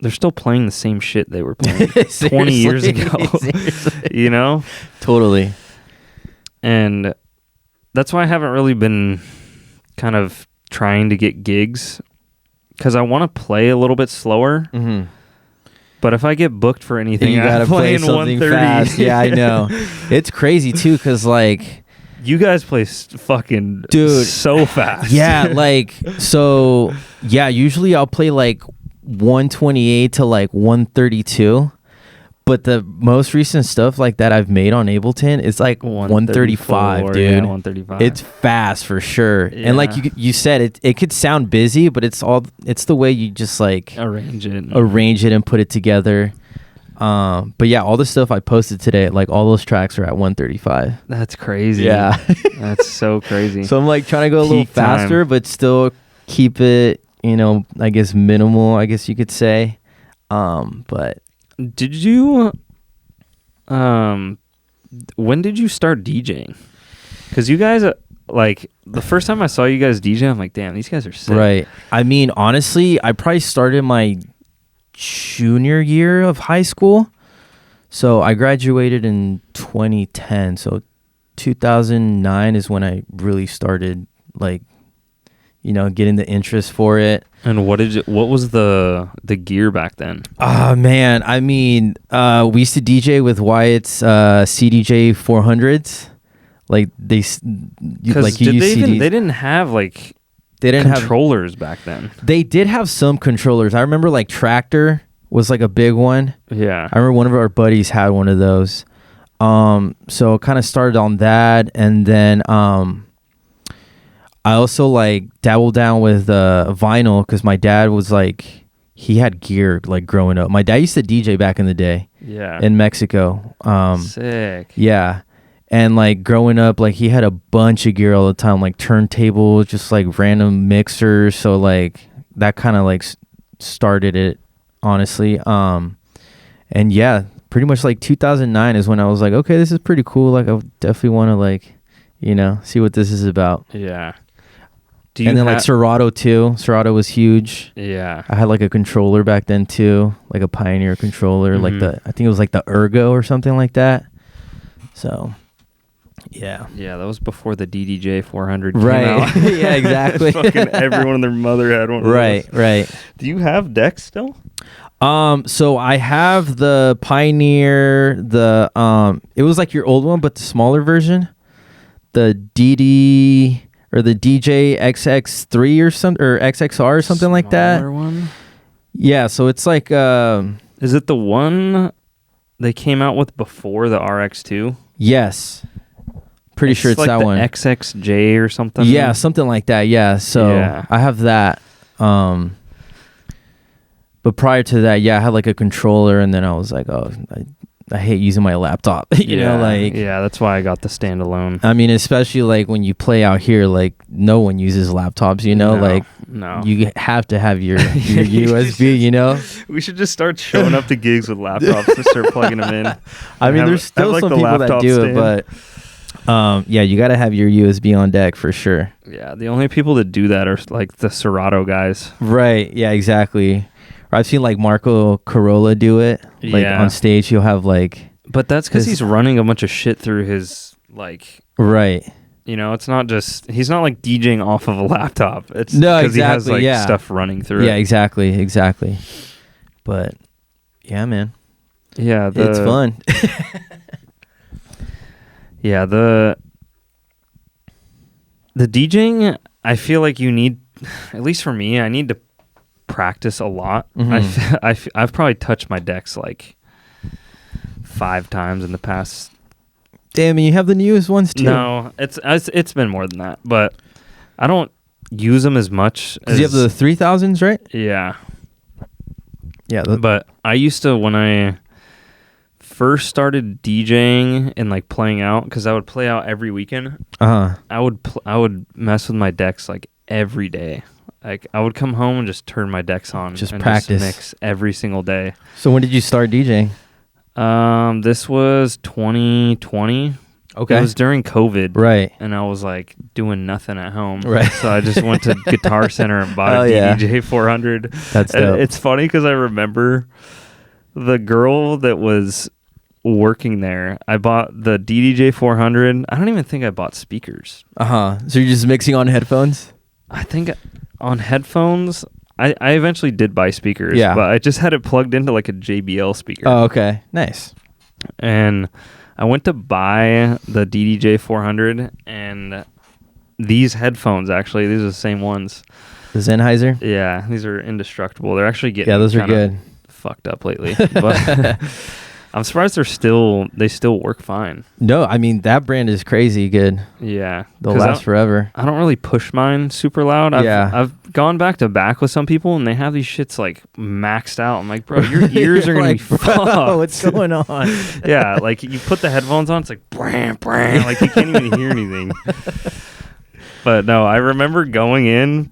A: they're still playing the same shit they were playing 20 years ago. You know?
B: Totally.
A: And that's why I haven't really been kind of trying to get gigs, because I want to play a little bit slower. Mm-hmm. But if I get booked for anything,
B: you gotta play something fast. Yeah, I know. It's crazy too, because like
A: You guys play fucking
B: Dude,
A: so fast.
B: Yeah, like, so, yeah, usually I'll play like 128 to like 132. But the most recent stuff like that I've made on Ableton is like 135, dude.
A: Yeah, 135.
B: It's fast for sure.
A: Yeah.
B: And like you said, it could sound busy, but it's the way you just like
A: arrange it
B: and put it together. But yeah, all the stuff I posted today, like all those tracks are at 135.
A: That's crazy.
B: Yeah.
A: That's so crazy.
B: So I'm like trying to go a little faster, but still keep it, I guess minimal, I guess you could say. But
A: did you when did you start DJing? Because you guys like the first time I saw you guys DJ, I'm like, damn, these guys are sick.
B: Right. I mean, honestly, I probably started my junior year of high school. So I graduated in 2010. So 2009 is when I really started like, getting the interest for it.
A: And what was the gear back then?
B: Oh man, I mean, we used to DJ with Wyatt's CDJ 400s. Like they didn't
A: have like
B: they didn't
A: controllers back then.
B: They did have some controllers. I remember like Tractor was like a big one.
A: Yeah.
B: I remember one of our buddies had one of those. So kind of started on that, and then I also like dabbled down with vinyl because my dad was like, he had gear like growing up. My dad used to DJ back in the day.
A: Yeah.
B: In Mexico.
A: Sick.
B: Yeah. And like growing up, like he had a bunch of gear all the time, like turntables, just like random mixers. So like that kind of like started it, honestly. And yeah, pretty much like 2009 is when I was like, okay, this is pretty cool. Like I definitely want to like, see what this is about.
A: Yeah.
B: And then like Serato too. Serato was huge.
A: Yeah.
B: I had like a controller back then too, like a Pioneer controller, like I think it was like the Ergo or something like that. So. Yeah.
A: Yeah, that was before the DDJ 400 came
B: right.
A: out.
B: Yeah, exactly.
A: Fucking everyone and their mother had one of those.
B: Right.
A: Do you have decks still?
B: So I have the Pioneer, it was like your old one, but the smaller version. The DD or the DJ XX3 or something, or XXR or something like that.
A: Smaller one?
B: Yeah, so it's like
A: is it the one they came out with before the RX2?
B: Yes. Pretty sure it's
A: like
B: that
A: the
B: one.
A: XXJ or something.
B: Yeah, something like that. Yeah. So
A: yeah.
B: I have that. But prior to that, yeah, I had like a controller, and then I was like, oh, I hate using my laptop.
A: Yeah, that's why I got the standalone.
B: I mean, especially like when you play out here, like no one uses laptops.
A: No.
B: You have to have your USB.
A: We should just start showing up to gigs with laptops and start plugging them in.
B: I mean, there's still some people that do it, but yeah, you got to have your USB on deck for sure.
A: Yeah, the only people that do that are like the Serato guys.
B: Right. Yeah, exactly. Or I've seen like Marco Corolla do it. Like on stage, he'll have like.
A: But that's because he's running a bunch of shit through his like.
B: Right.
A: It's not just he's not like DJing off of a laptop. It's
B: no,
A: because he has like
B: yeah.
A: stuff running through.
B: Yeah, exactly. But yeah, man.
A: Yeah,
B: it's fun.
A: Yeah, the DJing, I feel like you need, at least for me, I need to practice a lot.
B: Mm-hmm.
A: I've probably touched my decks like 5 times in the past.
B: Damn, and you have the newest ones too.
A: No, it's been more than that, but I don't use them as much.
B: Because you have the 3000s, right?
A: Yeah.
B: Yeah.
A: But I used to, when I first started DJing and like playing out, because I would play out every weekend. I would mess with my decks like every day. Like I would come home and just turn my decks on,
B: just
A: and
B: practice,
A: just mix every single day.
B: So when did you start DJing?
A: This was 2020.
B: Okay.
A: It was during COVID.
B: Right.
A: And I was like doing nothing at home.
B: Right.
A: So I just went to Guitar Center and bought a DDJ 400.
B: That's dope.
A: It's funny because I remember the girl that was working there. I bought the DDJ 400. I don't even think I bought speakers.
B: So you're just mixing on headphones?
A: I think on headphones, I eventually did buy speakers.
B: Yeah.
A: But I just had it plugged into like a JBL speaker.
B: Oh, okay. Nice.
A: And I went to buy the DDJ 400 and these headphones, actually, these are the same ones.
B: The Sennheiser?
A: Yeah, these are indestructible. They're actually getting
B: those are good.
A: Fucked up lately. But I'm surprised they still work fine.
B: No, I mean, that brand is crazy good.
A: Yeah.
B: They'll last forever.
A: I don't really push mine super loud. I've gone back to back with some people and they have these shits like maxed out. I'm like, bro, your ears are going to be fucked.
B: What's going on?
A: Yeah, like you put the headphones on, it's like, bram, bram. Like you can't even hear anything. But no, I remember going in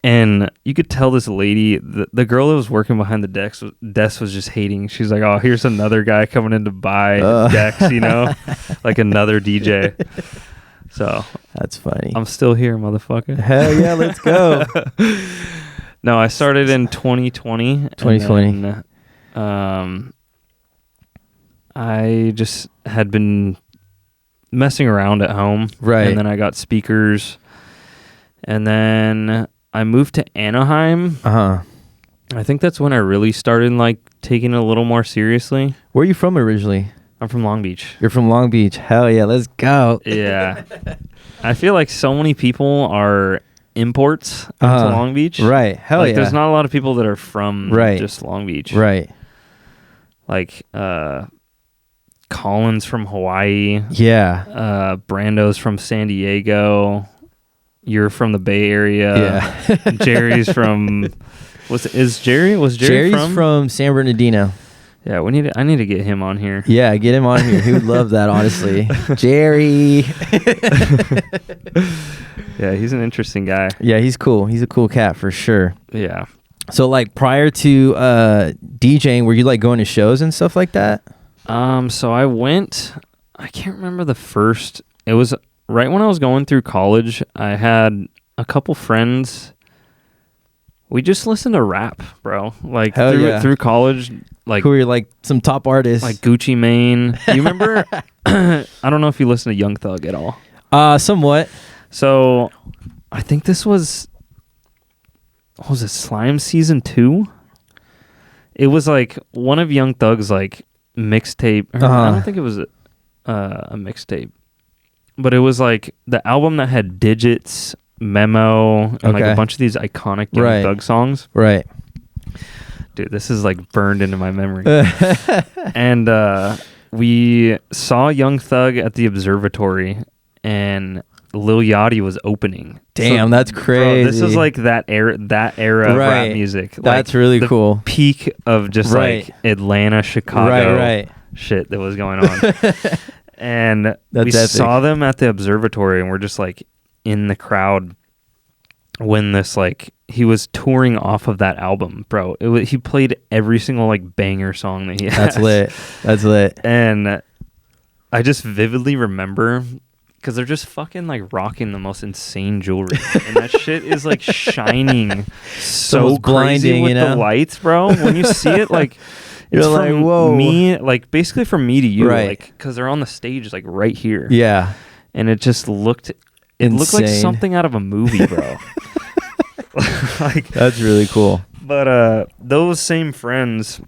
A: and you could tell this lady, the girl that was working behind the desk was just hating. She's like, oh, here's another guy coming in to buy decks, you know, like another DJ. So
B: that's funny.
A: I'm still here, motherfucker.
B: Hell yeah, let's go.
A: No, I started in 2020.
B: 2020.
A: Then, I just had been messing around at home.
B: Right.
A: And then I got speakers. And then I moved to Anaheim.
B: Uh-huh.
A: I think that's when I really started like taking it a little more seriously.
B: Where are you from originally?
A: I'm from Long Beach.
B: You're from Long Beach. Hell yeah, let's go.
A: Yeah. I feel like so many people are imports into Long Beach.
B: Right. Hell
A: like,
B: yeah.
A: There's not a lot of people that are from just Long Beach.
B: Right.
A: Like Colin's from Hawaii.
B: Yeah.
A: Brando's from San Diego. You're from the Bay Area.
B: Yeah.
A: Jerry's from was Jerry
B: from San Bernardino.
A: Yeah, I need to get him on here.
B: Yeah, get him on here. He would love that, honestly. Jerry.
A: Yeah, he's an interesting guy.
B: Yeah, he's cool. He's a cool cat for sure.
A: Yeah.
B: So like prior to DJing, were you like going to shows and stuff like that?
A: So I can't remember it was right when I was going through college. I had a couple friends. We just listened to rap, bro. Like through college. Like,
B: who were like some top artists?
A: Like Gucci Mane. You remember? I don't know if you listen to Young Thug at all.
B: Somewhat.
A: So I think this was Slime Season 2? It was like one of Young Thug's like mixtape. I don't think it was a mixtape. But it was like the album that had Digits, Memo, and like a bunch of these iconic Young Thug songs.
B: Right.
A: Dude, this is like burned into my memory. And we saw Young Thug at the Observatory and Lil Yachty was opening.
B: Damn, that's crazy.
A: Bro, this is like that era of rap music.
B: That's
A: like
B: really cool.
A: Peak of just like Atlanta, Chicago shit that was going on. And we saw them at the Observatory and we're just like in the crowd when this like he was touring off of that album, bro. He played every single like banger song that he has.
B: That's lit.
A: And I just vividly remember because they're just fucking like rocking the most insane jewelry, and that shit is like shining so crazy with the lights, bro. When you see it, like it's
B: you're like,
A: from
B: whoa.
A: me, like basically from me to you, like because they're on the stage like right here,
B: yeah.
A: And it just looked like something out of a movie, bro. Like
B: that's really cool.
A: But those same friends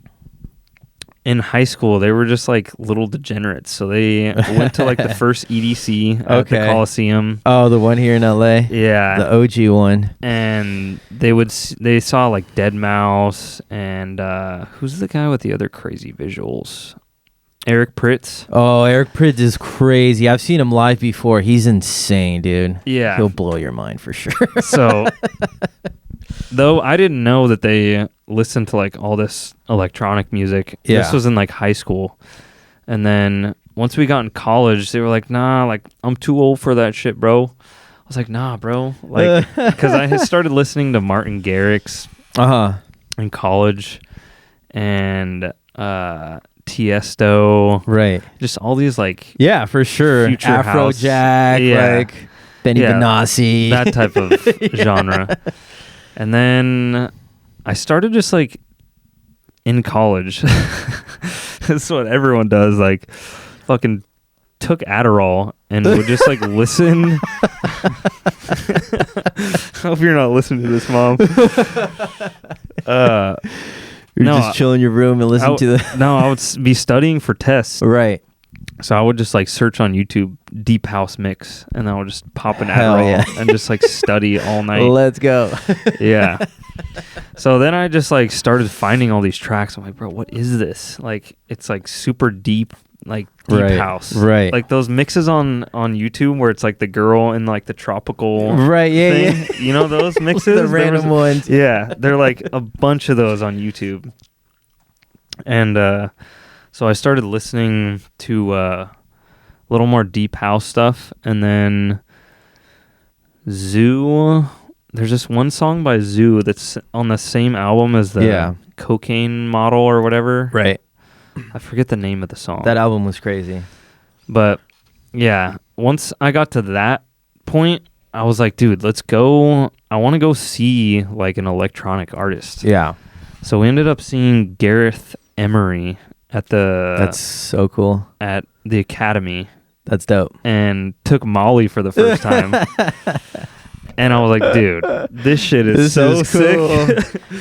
A: in high school, they were just like little degenerates. So they went to like the first EDC at the Coliseum.
B: Oh, the one here in LA?
A: Yeah.
B: The OG one.
A: And they saw like Dead Mouse and who's the guy with the other crazy visuals? Eric Pritz.
B: Oh, Eric Pritz is crazy. I've seen him live before. He's insane, dude.
A: Yeah.
B: He'll blow your mind for sure.
A: So, though I didn't know that they listened to like all this electronic music.
B: Yeah.
A: This was in like high school. And then once we got in college, they were like, nah, like I'm too old for that shit, bro. I was like, nah, bro. Like, because I had started listening to Martin Garrix in college and Tiesto,
B: right?
A: Just all these like
B: for sure, Afrojack, like Benny Benassi,
A: that type of genre. And then I started just like in college. That's what everyone does. Like, fucking took Adderall and would just like listen. Hope you're not listening to this, Mom.
B: You're
A: No,
B: just chill in your room and listen to the...
A: No, I would be studying for tests.
B: Right.
A: So I would just like search on YouTube deep house mix, and I would just pop an
B: Hell
A: Adderall
B: yeah.
A: and just like study all night.
B: Let's go.
A: Yeah. So then I just like started finding all these tracks. I'm like, bro, what is this? Like, it's like super deep, like deep house.
B: Right.
A: Like those mixes on YouTube where it's like the girl in like the tropical
B: Right. Yeah.
A: thing.
B: Yeah.
A: You know those mixes?
B: The random ones.
A: Yeah. They're like a bunch of those on YouTube. And so I started listening to a little more deep house stuff. And then Zoo, there's this one song by Zoo that's on the same album as the Cocaine Model or whatever.
B: Right.
A: I forget the name of the song.
B: That album was crazy.
A: But yeah, once I got to that point, I was like, dude, let's go. I want to go see like an electronic artist.
B: Yeah.
A: So we ended up seeing Gareth Emery at
B: That's so cool.
A: at the Academy,
B: That's dope.
A: and took Molly for the first time. And I was like, dude, this shit is so sick.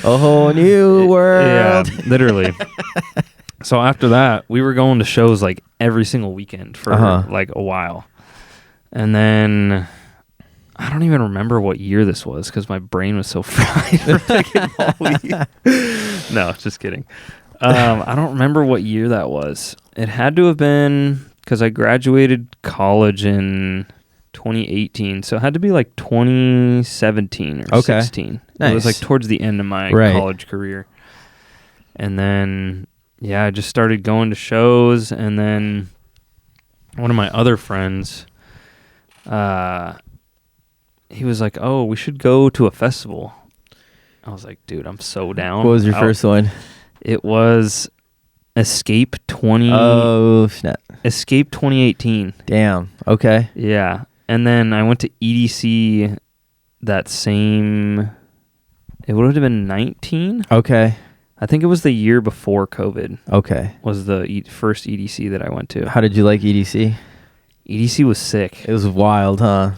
B: A whole new world.
A: Yeah, literally. So after that, we were going to shows like every single weekend for like a while. And then I don't even remember what year this was because my brain was so fried from taking Molly. No, just kidding. I don't remember what year that was. It had to have been because I graduated college in 2018, so it had to be like 2017 or 16.
B: Nice.
A: It was like towards the end of my college career. And then yeah, I just started going to shows, and then one of my other friends, he was like, "Oh, we should go to a festival." I was like, "Dude, I'm so down."
B: What was your first one?
A: It was Escape
B: Oh, snap.
A: Escape 2018.
B: Damn. Okay.
A: Yeah. And then I went to EDC that same, it would have been 19.
B: Okay.
A: I think it was the year before COVID
B: Okay.
A: was the first EDC that I went to.
B: How did you like EDC?
A: EDC was sick.
B: It was wild, huh?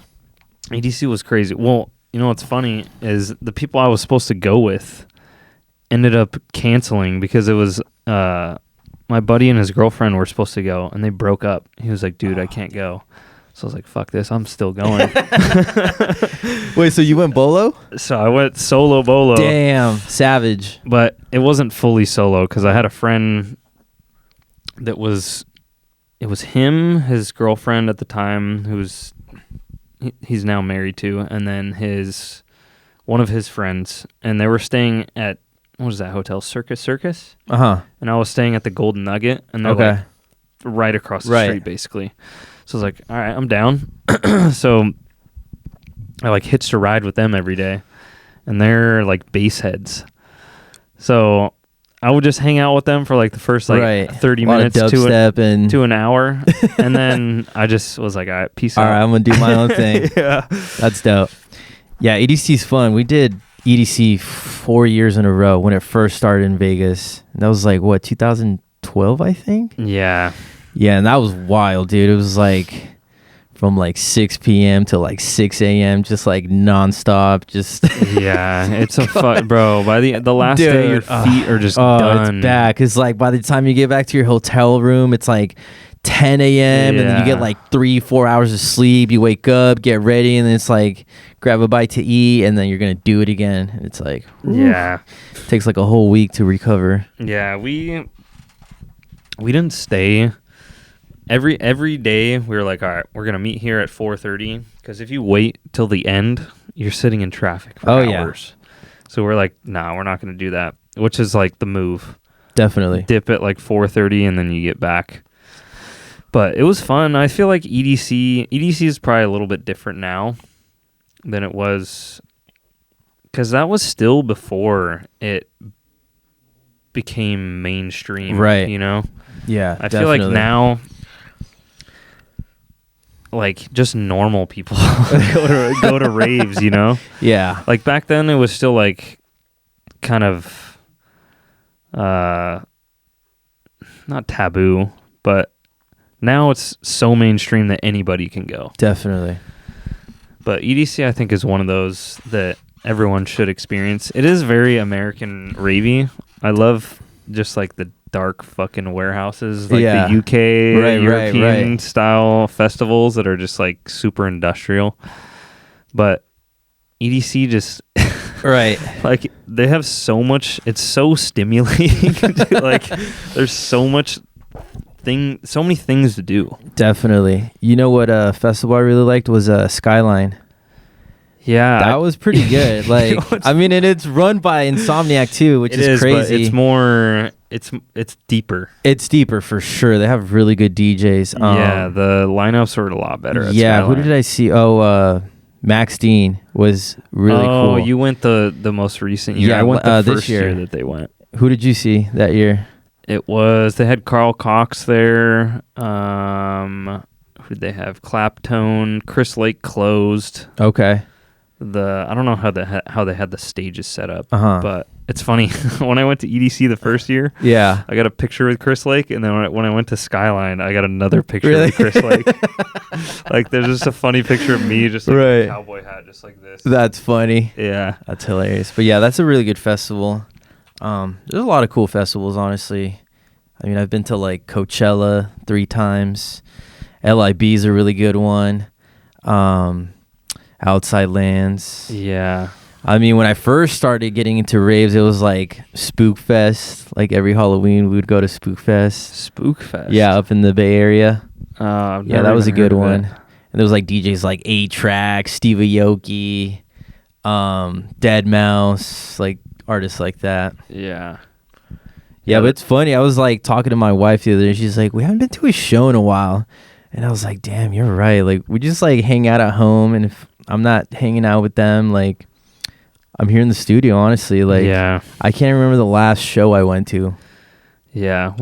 A: EDC was crazy. Well, you know what's funny is the people I was supposed to go with ended up canceling because it was my buddy and his girlfriend were supposed to go, and they broke up. He was like, dude, I can't go. So I was like, fuck this, I'm still going.
B: Wait, so you went bolo?
A: So I went solo bolo.
B: Damn, savage.
A: But it wasn't fully solo because I had a friend that was, it was him, his girlfriend at the time, who's he's now married to, and then one of his friends, and they were staying at, what was that hotel? Circus? And I was staying at the Golden Nugget, and they're like right across the street, basically. So I was like, all right, I'm down. So I like hitched a ride with them every day, and they're like bass heads. So I would just hang out with them for like the first 30 minutes to an hour, and then I just was like, all right, peace out.
B: All right, I'm gonna do my own thing.
A: Yeah,
B: that's dope. Yeah, EDC's fun. We did EDC 4 years in a row when it first started in Vegas. That was like, what, 2012, I think?
A: Yeah.
B: Yeah, and that was wild, dude. It was like from like 6 p.m. to like 6 a.m., just like nonstop. Just
A: yeah, it's a fun, bro. By the last day, your feet are just done.
B: It's bad. Because like by the time you get back to your hotel room, it's like 10 a.m. and then you get like 3-4 hours of sleep. You wake up, get ready, and then it's like grab a bite to eat, and then you're gonna do it again. And it's like,
A: yeah,
B: it takes like a whole week to recover.
A: Yeah, we didn't stay. Every day we were like, all right, we're gonna meet here at 4:30, because if you wait till the end, you're sitting in traffic for hours. So we're like, nah, we're not gonna do that, which is like the move.
B: Definitely
A: dip at like 4:30 and then you get back. But it was fun. I feel like EDC is probably a little bit different now than it was, because that was still before it became mainstream,
B: right?
A: You know?
B: Yeah,
A: I feel like now, like, just normal people go to raves, you know?
B: Yeah.
A: Like back then it was still like kind of not taboo, but now it's so mainstream that anybody can go.
B: Definitely.
A: But EDC, I think, is one of those that everyone should experience. It is very American ravey, I love just like the dark fucking warehouses, like
B: Yeah.
A: the UK
B: Right,
A: European style festivals that are just like super industrial. But EDC just
B: Right.
A: like they have so much. It's so stimulating. Like there's so many things to do.
B: Definitely. You know what festival I really liked was Skyline.
A: Yeah,
B: That was pretty good. Like, I mean, and it's run by Insomniac too, which is crazy.
A: But it's more. It's deeper.
B: It's deeper for sure. They have really good DJs.
A: Yeah, the lineups are a lot better. At
B: Yeah,
A: Skyline.
B: who did I see? Oh, Max Dean was really cool.
A: Oh, you went the most recent year.
B: Yeah,
A: I went the
B: this
A: first year that they went.
B: Who did you see that year?
A: They had Carl Cox there. Who did they have? Claptone, Chris Lake closed.
B: Okay.
A: I don't know how they had the stages set up,
B: Uh-huh.
A: but it's funny when I went to EDC the first year.
B: Yeah.
A: I got a picture with Chris Lake, and then when I went to Skyline, I got another picture
B: Really?
A: with Chris Lake. Like there's just a funny picture of me, just like
B: Right.
A: a cowboy hat, just like this.
B: That's funny.
A: Yeah,
B: That's hilarious. But yeah, that's a really good festival. There's a lot of cool festivals, honestly. I mean, I've been to like Coachella 3 times. LIB is a really good one. Outside Lands.
A: yeah.
B: I mean, when I first started getting into raves, it was like Spook Fest. Like every Halloween, we would go to Spook Fest.
A: Spookfest.
B: Yeah, up in the Bay Area.
A: I've
B: Yeah,
A: never
B: that was a
A: even
B: good
A: heard of
B: one.
A: it.
B: And there was like DJs like 8-Track, Steve Aoki, Dead Mouse, like artists like that.
A: Yeah.
B: Yeah, but it's funny. I was like talking to my wife the other day. She's like, we haven't been to a show in a while. And I was like, damn, you're right. Like, we just like hang out at home. And if I'm not hanging out with them, like, I'm here in the studio, honestly. Like,
A: yeah.
B: I can't remember the last show I went to.
A: Yeah.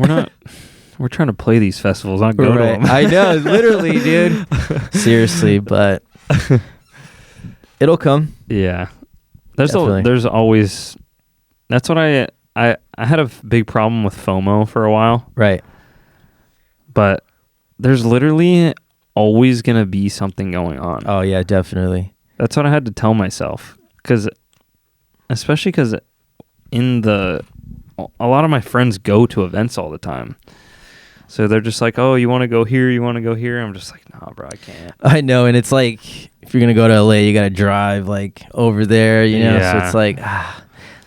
A: We're trying to play these festivals, not go to them.
B: I know, literally, dude. Seriously, but it'll come.
A: Yeah.
B: Definitely.
A: There's always. That's what I had a big problem with FOMO for a while,
B: Right.
A: but there's literally always gonna be something going on.
B: Oh, yeah, definitely.
A: That's what I had to tell myself, especially because a lot of my friends go to events all the time, so they're just like, oh, you want to go here, you want to go here. I'm just like, nah, bro, I can't.
B: I know, and it's like if you're gonna go to LA, you gotta drive like over there, you know.
A: Yeah.
B: So it's like,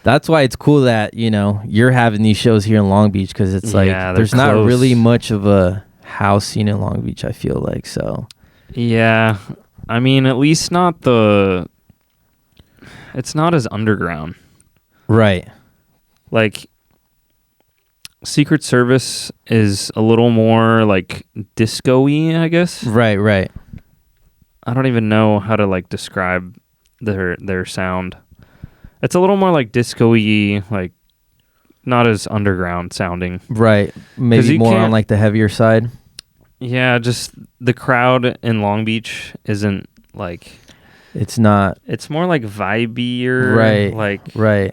B: that's why it's cool that you're having these shows here in Long Beach, because it's like
A: Yeah, they're
B: there's not
A: close.
B: really much of a house scene in Long Beach. I feel like so.
A: Yeah, I mean, at least it's not as underground.
B: Right.
A: Like Secret Service is a little more like disco-y, I guess.
B: Right. Right.
A: I don't even know how to like describe their sound. It's a little more like disco-y, like not as underground sounding.
B: Right. Maybe
A: you
B: more on
A: can't-
B: like the heavier side.
A: Yeah, just the crowd in Long Beach isn't like,
B: It's not.
A: it's more like vibey-er.
B: Right.
A: Like
B: Right.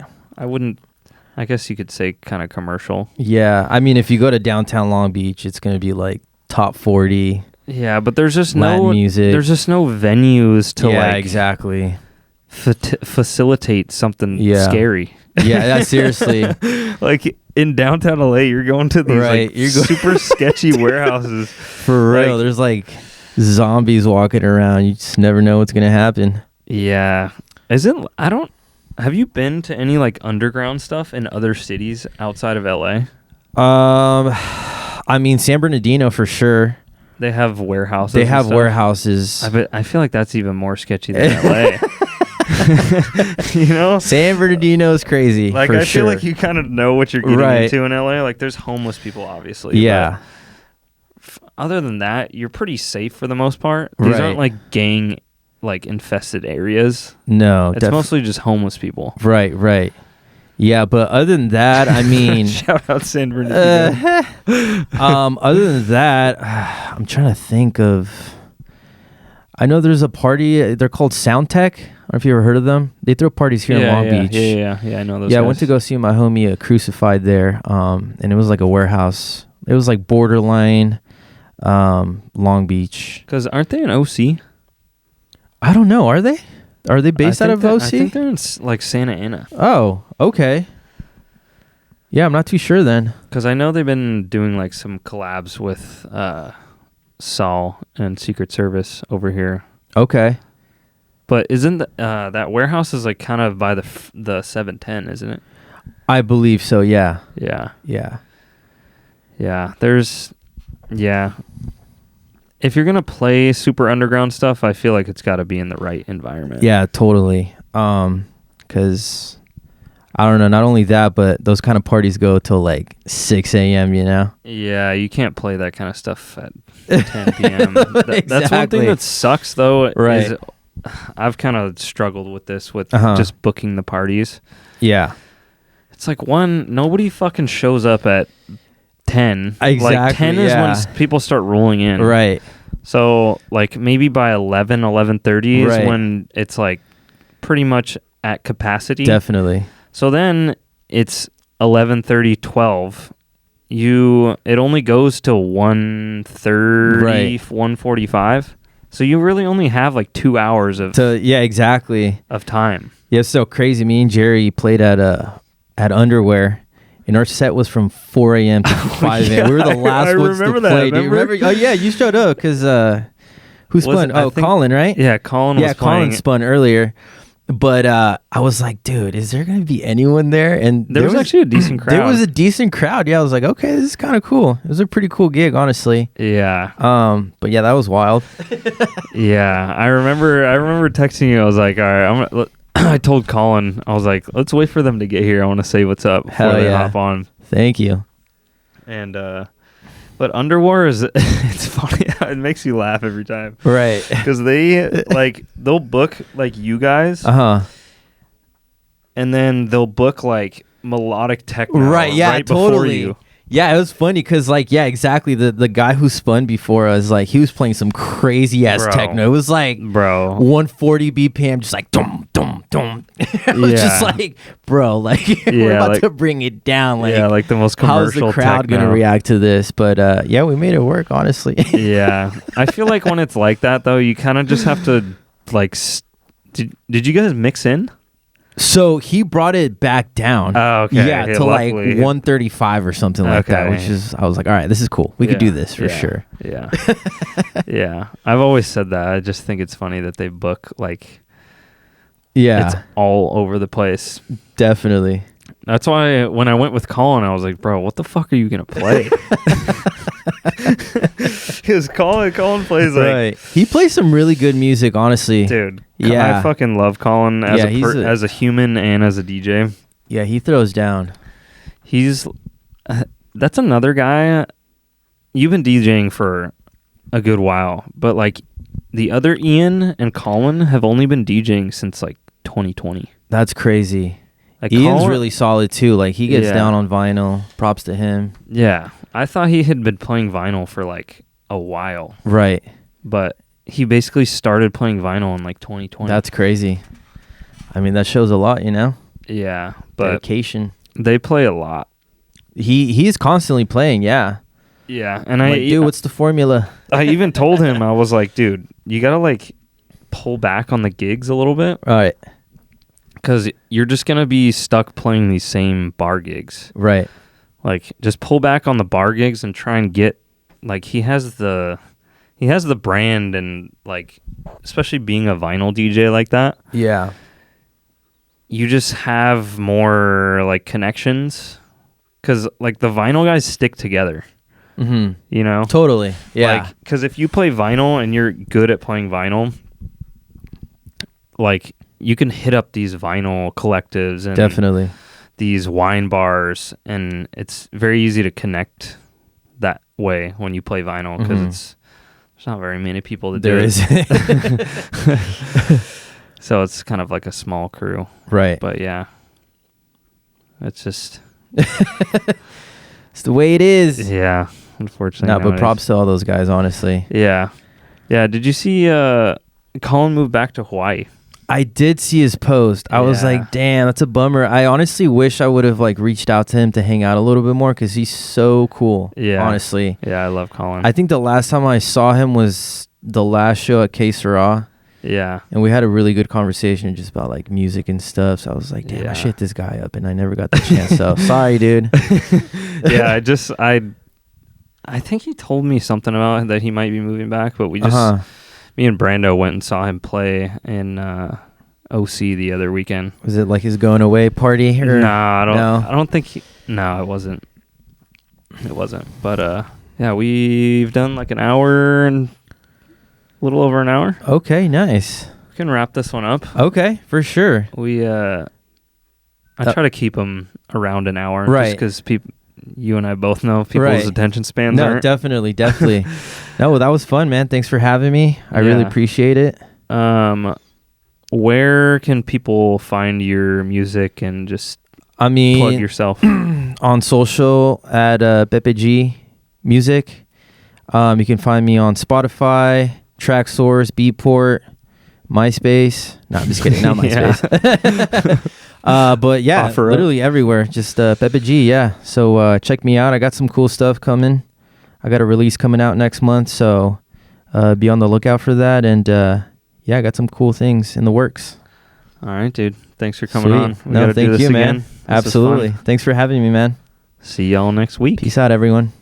A: I guess you could say kind of commercial.
B: Yeah. I mean, if you go to downtown Long Beach, it's gonna be like top 40
A: Yeah, but there's just
B: Latin
A: no
B: music.
A: There's just no venues to
B: yeah,
A: like
B: exactly.
A: facilitate something
B: Yeah.
A: scary.
B: Yeah, seriously.
A: Like in downtown LA, you're going to these
B: Right,
A: like
B: you're go-
A: super sketchy warehouses.
B: For real,
A: Like-
B: there's like zombies walking around. You just never know what's gonna happen.
A: Yeah, have you been to any like underground stuff in other cities outside of LA?
B: I mean, San Bernardino for sure.
A: They have warehouses.
B: They
A: and
B: have
A: stuff.
B: warehouses.
A: I feel like that's even more sketchy than LA. You know?
B: San Bernardino is crazy.
A: Like
B: for
A: I
B: sure.
A: feel like you kind of know what you're getting
B: Right.
A: into in LA. Like there's homeless people, obviously.
B: Yeah.
A: but other than that, you're pretty safe for the most part. These
B: Right.
A: aren't like gang like infested areas.
B: No.
A: It's mostly just homeless people.
B: Right. Yeah, but other than that, I mean,
A: Shout out San Bernardino.
B: other than that, I'm trying to think of. I know there's a party. They're called Soundtech. I don't know if you ever heard of them. They throw parties here in Long Beach.
A: Yeah, I know those.
B: Yeah, I
A: guys.
B: went to go see my homie Crucified there, and it was like a warehouse. It was like borderline Long Beach.
A: Because aren't they in OC?
B: I don't know. Are they? Are they based out of OC?
A: I think they're in like Santa Ana.
B: Oh, okay. Yeah, I'm not too sure then.
A: Because I know they've been doing like some collabs with Saul and Secret Service over here.
B: Okay.
A: But isn't that warehouse is like kind of by the 710, isn't it?
B: I believe so, yeah.
A: Yeah.
B: Yeah.
A: Yeah. If you're going to play super underground stuff, I feel like it's got to be in the right environment.
B: Yeah, totally. Because I don't know, not only that, but those kind of parties go till like 6 a.m., you know?
A: Yeah, you can't play that kind of stuff at 10 p.m. That's one thing
B: Exactly.
A: that sucks, though.
B: Right.
A: Is I've kind of struggled with this with
B: Uh-huh.
A: just booking the parties.
B: Yeah.
A: It's like, nobody fucking shows up at 10.
B: Exactly,
A: Like 10 is
B: yeah.
A: when people start rolling in.
B: Right.
A: So like maybe by 11:30 is
B: Right.
A: when it's like pretty much at capacity.
B: Definitely.
A: So then it's 11:30, 12. It only goes till 1:30,
B: Right.
A: 1:45. So you really only have like 2 hours of
B: So yeah, exactly.
A: time.
B: Yeah, it's so crazy. Me and Jerry played at Underwear, and our set was from 4 a.m. to 5 a.m.
A: yeah,
B: we were the last
A: I
B: ones to
A: remember that,
B: play. Do you
A: remember?
B: remember? Oh yeah, you showed up because who spun?
A: I think-
B: Colin, right?
A: Yeah, Colin was
B: Colin
A: playing.
B: spun earlier. But I was like, dude, is there gonna be anyone there? And
A: There was actually a decent crowd.
B: There was a decent crowd. Yeah, I was like, okay, this is kind of cool. It was a pretty cool gig, honestly.
A: Yeah.
B: But yeah, that was wild.
A: Yeah, I remember texting you. I was like, all right, I told Colin, I was like, let's wait for them to get here. I want to say what's up before
B: Hell
A: they
B: yeah.
A: hop on.
B: Thank you.
A: And but Underwear is it's funny. It makes you laugh every time
B: Right.
A: because they'll book like you guys, and then they'll book like melodic techno
B: Right. Yeah.
A: before
B: Totally.
A: you.
B: Yeah, it was funny because, like, yeah, exactly. The guy who spun before us, like, he was playing some crazy ass
A: Bro.
B: techno. It was like
A: Bro.
B: 140 BPM, just like dum dum dum. It was just
A: Yeah.
B: like, bro, like we're
A: Yeah,
B: about
A: like-
B: to bring it down. Like,
A: Yeah, like the most
B: how's
A: commercial
B: the crowd
A: techno.
B: gonna react to this? But yeah, we made it work, honestly.
A: Yeah, I feel like when it's like that though, you kind of just have to like. Did you guys mix in?
B: So he brought it back down.
A: Oh, okay.
B: Yeah,
A: Okay,
B: to like
A: luckily.
B: 135 or something like that,
A: Okay.
B: which is, I was like, all right, this is cool. We could do this for sure.
A: Yeah, yeah. I've always said that. I just think it's funny that they book like
B: Yeah,
A: it's all over the place.
B: definitely.
A: That's why when I went with Colin, I was like, bro, what the fuck are you gonna play? Because Colin plays like,
B: Right. He plays some really good music, honestly.
A: dude.
B: Yeah.
A: I fucking love Colin as
B: Yeah, he's
A: as a human and as a DJ.
B: Yeah, he throws down.
A: He's that's another guy. You've been DJing for a good while, but like the other Ian and Colin have only been DJing since like 2020.
B: That's crazy.
A: Like
B: Ian's
A: Colin-
B: really solid too. Like he gets
A: Yeah.
B: down on vinyl. Props to him.
A: Yeah, I thought he had been playing vinyl for like a while,
B: Right.
A: but he basically started playing vinyl in like 2020.
B: That's crazy. I mean, that shows a lot, you know?
A: yeah, but
B: Dedication.
A: they play a lot.
B: He's constantly playing, yeah.
A: Yeah, and
B: Like, dude, what's the formula?
A: I even told him, I was like, dude, you gotta like pull back on the gigs a little bit
B: Right.
A: because you're just gonna be stuck playing these same bar gigs.
B: Right.
A: Like, just pull back on the bar gigs and try and get like he has the brand, and like especially being a vinyl DJ like that,
B: Yeah.
A: you just have more like connections because like the vinyl guys stick together,
B: Mm-hmm.
A: you know.
B: Totally. Yeah.
A: Like, because if you play vinyl and you're good at playing vinyl, like you can hit up these vinyl collectives and
B: Definitely.
A: these wine bars, and it's very easy to connect that way when you play vinyl because
B: Mhm.
A: there's not very many people that do
B: There
A: it.
B: is.
A: So it's kind of like a small crew.
B: Right.
A: But yeah, it's just
B: It's the way it is.
A: yeah. Unfortunately,
B: No, but
A: nowadays.
B: props to all those guys, honestly.
A: Yeah, yeah. Did you see Colin moved back to Hawaii?
B: I did see his post. I was
A: Yeah.
B: like, damn, that's a bummer. I honestly wish I would have like reached out to him to hang out a little bit more because he's so cool.
A: Yeah.
B: Honestly.
A: Yeah, I love Colin.
B: I think the last time I saw him was the last show at K Sarah.
A: Yeah.
B: And we had a really good conversation just about like music and stuff. So I was like, damn,
A: Yeah.
B: I shit this guy up and I never got the chance. So sorry, dude.
A: Yeah, I think he told me something about that he might be moving back, but me and Brando went and saw him play in OC the other weekend.
B: Was it like his going away party? Or?
A: Nah,
B: No.
A: I don't think no, it wasn't. It wasn't. But yeah, we've done like an hour and a little over an hour.
B: Okay, nice.
A: We can wrap this one up.
B: Okay, for sure.
A: I try to keep them around an hour,
B: right?
A: Just because you and I both know people's attention spans aren't.
B: Definitely. No, well, that was fun, man. Thanks for having me. I really appreciate it.
A: Where can people find your music and just plug yourself?
B: On social at Pepe G Music. You can find me on Spotify, TrackSource, Beatport, MySpace. No, I'm just kidding. Not MySpace. But yeah, literally everywhere. Just Pepe G, yeah. So check me out. I got some cool stuff coming. I got a release coming out next month, so be on the lookout for that. And yeah, I got some cool things in the works.
A: All right, dude. Thanks for coming on.
B: Thank you, man. Absolutely. Thanks for having me, man.
A: See y'all next week.
B: Peace out, everyone.